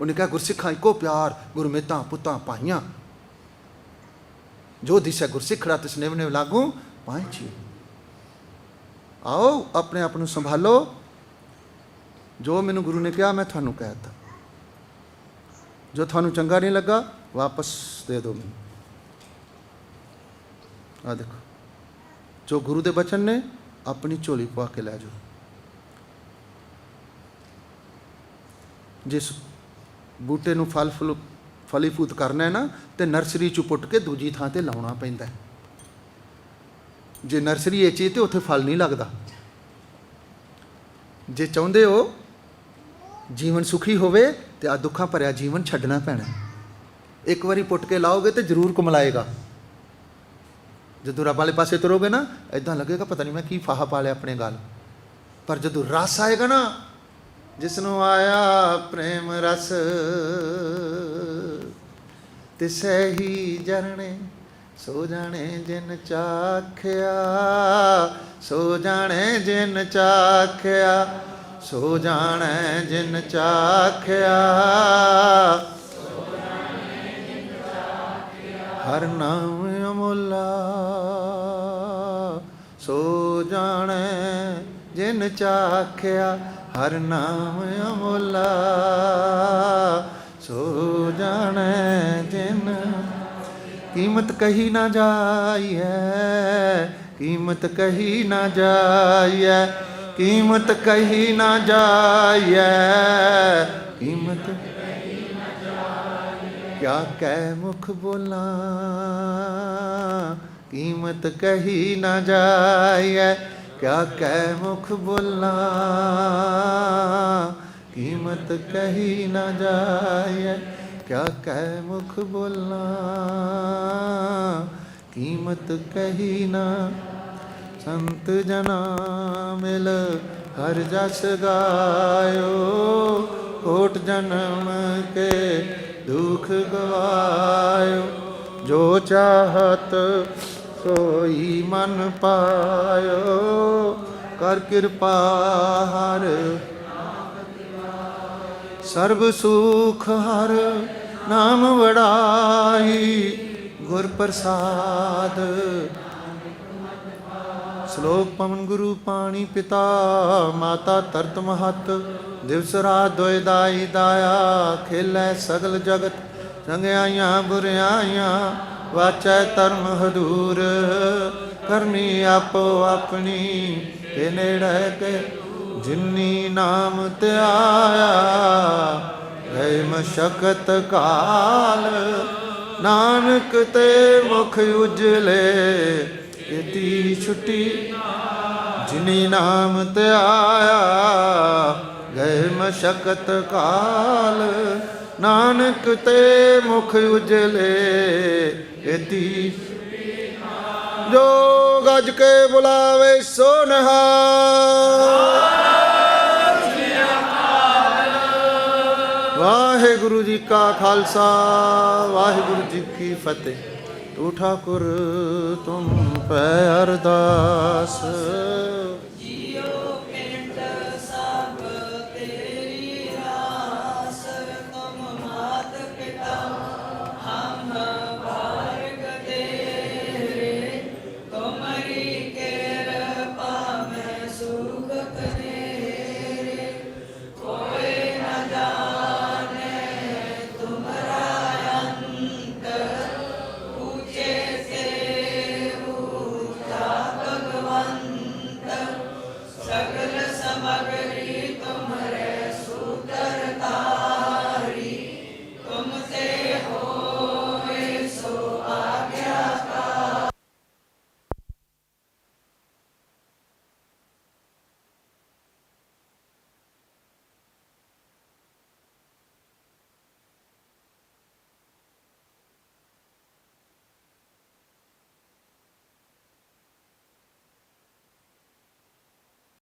ਉਹਨੇ ਕਿਹਾ ਗੁਰਸਿੱਖਾਂ ਇੱਕੋ ਪਿਆਰ, ਗੁਰਮਿਤਾਂ ਪੁੱਤਾਂ ਭਾਈਆਂ, ਜੋ ਦਿਸੈ ਗੁਰਸਿੱਖੜਾ ਤਿਸ ਨਿਵ ਨਿਵ ਲਾਗੂ ਪਾਂਚੀ। ਆਓ ਆਪਣੇ ਆਪ ਨੂੰ ਸੰਭਾਲੋ। ਜੋ ਮੈਨੂੰ ਗੁਰੂ ਨੇ ਕਿਹਾ ਮੈਂ ਤੁਹਾਨੂੰ ਕਹਿ ਦਿੱਤਾ। ਜੋ ਤੁਹਾਨੂੰ ਚੰਗਾ ਨਹੀਂ ਲੱਗਾ ਵਾਪਸ ਦੇ ਦਿਓ ਮੈਨੂੰ। ਆ ਦੇਖੋ, ਜੋ ਗੁਰੂ ਦੇ ਬਚਨ ਨੇ ਆਪਣੀ ਝੋਲੀ ਪਾ ਕੇ ਲੈ ਜਾਓ। ਜਿਸ ਬੂਟੇ ਨੂੰ ਫਲੀਫੂਤ ਕਰਨਾ ਹੈ ਨਾ, ਤੇ ਨਰਸਰੀ ਚੋਂ ਪੁੱਟ ਕੇ ਦੂਜੀ ਥਾਂ ਤੇ ਲਾਉਣਾ ਪੈਂਦਾ। ਜੇ ਨਰਸਰੀ ਇਹ ਚੀਜ਼ ਤੇ ਉੱਥੇ ਫਲ ਨਹੀਂ ਲੱਗਦਾ। ਜੇ ਚਾਹੁੰਦੇ ਹੋ ਜੀਵਨ ਸੁਖੀ ਹੋਵੇ ਤੇ ਆ ਦੁੱਖਾਂ ਭਰਿਆ ਜੀਵਨ ਛੱਡਣਾ ਪੈਣਾ। ਇੱਕ ਵਾਰੀ ਪੁੱਟ ਕੇ ਲਾਓਗੇ ਤੇ ਜ਼ਰੂਰ ਕੁਮਲਾਏਗਾ। ਜਦੋਂ ਰੱਬ ਵਾਲੇ ਪਾਸੇ ਤੁਰੋਗੇ ਨਾ, ਇੱਦਾਂ ਲੱਗੇਗਾ ਪਤਾ ਨਹੀਂ ਮੈਂ ਕੀ ਫਾਹਾ ਪਾ ਲਿਆ ਆਪਣੇ ਗੱਲ। ਪਰ ਜਦੋਂ ਰਸ ਆਏਗਾ ਨਾ, ਜਿਸ ਨੂੰ ਆਇਆ ਪ੍ਰੇਮ ਰਸ, ਤਿਸੈ ਹੀ ਜਰਣੇ ਸੋ ਜਾਣੇ ਜਿਨ ਚਾਖਿਆ, ਸੋ ਜਾਣੇ ਜਿਨ ਚਾਖਿਆ, ਸੋ ਜਾਣੇ ਜਿਨ ਚਾਖਿਆ। ਹਰ ਨਾਮ ਅਮੁੱਲਾ, ਸੋ ਜਾਣੇ ਜਿਨ ਚਾਖਿਆ। ਹਰ ਨਾਮ ਅਮੁੱਲਾ, ਸੋ ਜਾਣੇ ਜਿਨ। ਕੀਮਤ ਕਹੀ ਨਾ ਜਾਈਐ, ਕੀਮਤ ਕਹੀ ਨਾ ਜਾਈਐ, ਕੀਮਤ ਕਹੀ ਨਾ ਜਾਈਐ, ਕੀਮਤ ਕਹੀ ਨਾ ਜਾਈਐ। ਕਿਆ ਕਹਿ ਮੁਖ ਬੋਲਾਂ, ਕੀਮਤ ਕਹੀ ਨਾ ਜਾਈਐ। ਕਿਆ ਕਹਿ ਮੁਖ ਬੋਲਾਂ, ਕੀਮਤ ਕਹੀ ਨਾ ਜਾਈਐ। ਕਿਆ ਕਹਿ ਮੁਖ ਬੋਲਾਂ, ਕੀਮਤ ਕਹੀ ਨਾ। ਸੰਤ ਜਨਾ ਮਿਲ ਹਰ ਜਸ ਗਾਇਓ, ਕੋਟ ਜਨਮ ਕੇ ਦੁਖ ਗਵਾਇਓ। ਜੋ ਚਾਹਤ ਸੋਈ ਮਨ ਪਾਇਓ, ਕਰ ਕਿਰਪਾ ਹਰ ਸਰਬ ਸੁਖ ਹਰ ਨਾਮ ਵਡਾਈ। ਗੁਰ ਪ੍ਰਸਾਦ ਸ਼ਲੋਕ ਪਵਨ ਗੁਰੂ ਪਾਣੀ ਪਿਤਾ, ਮਾਤਾ ਤਰਤ ਮਹਤ। ਦਿਵਸ ਰਾਤ ਦੋਇ ਦਾਈ ਦਾਇਆ, ਖੇਲੇ ਸਗਲ ਜਗਤ ਚੰਗਿਆਈਆਂ ਬੁਰਿਆਈਆਂ ਵਾਚੈ ਧਰਮ ਹਦੂਰ, ਕਰਮੀ ਆਪੋ ਆਪਣੀ ਤੇ ਨੇੜੇ ਕੇ, ਜਿਨੀ ਨਾਮ ਧਿਆਇਆ ਗਏ ਮਸ਼ਕਤ ਕਾਲ, ਨਾਨਕ ਤੇ ਮੁਖ ਉਜਲੇ ਇਤੀ ਛੁਟੀ, ਜਿਨੀ ਨਾਮ ਧਿਆਇਆ ਗਏ ਮਸ਼ਕਤ ਕਾਲ, ਨਾਨਕ ਤੇ ਮੁਖ ਉਜਲੇ ਇਤੀ, ਜੋ ਗੱਜ ਕੇ ਬੁਲਾਵੇ ਸੋ ਨਿਹਾਲ। ਵਾਹਿਗੁਰੂ ਜੀ ਕਾ ਖਾਲਸਾ, ਵਾਹਿਗੁਰੂ ਜੀ ਕੀ ਫਤਿਹ। ਤੂੰ ਠਾਕੁਰ ਤੁਮ ਪੈ ਅਰਦਾਸ, सकल समग्री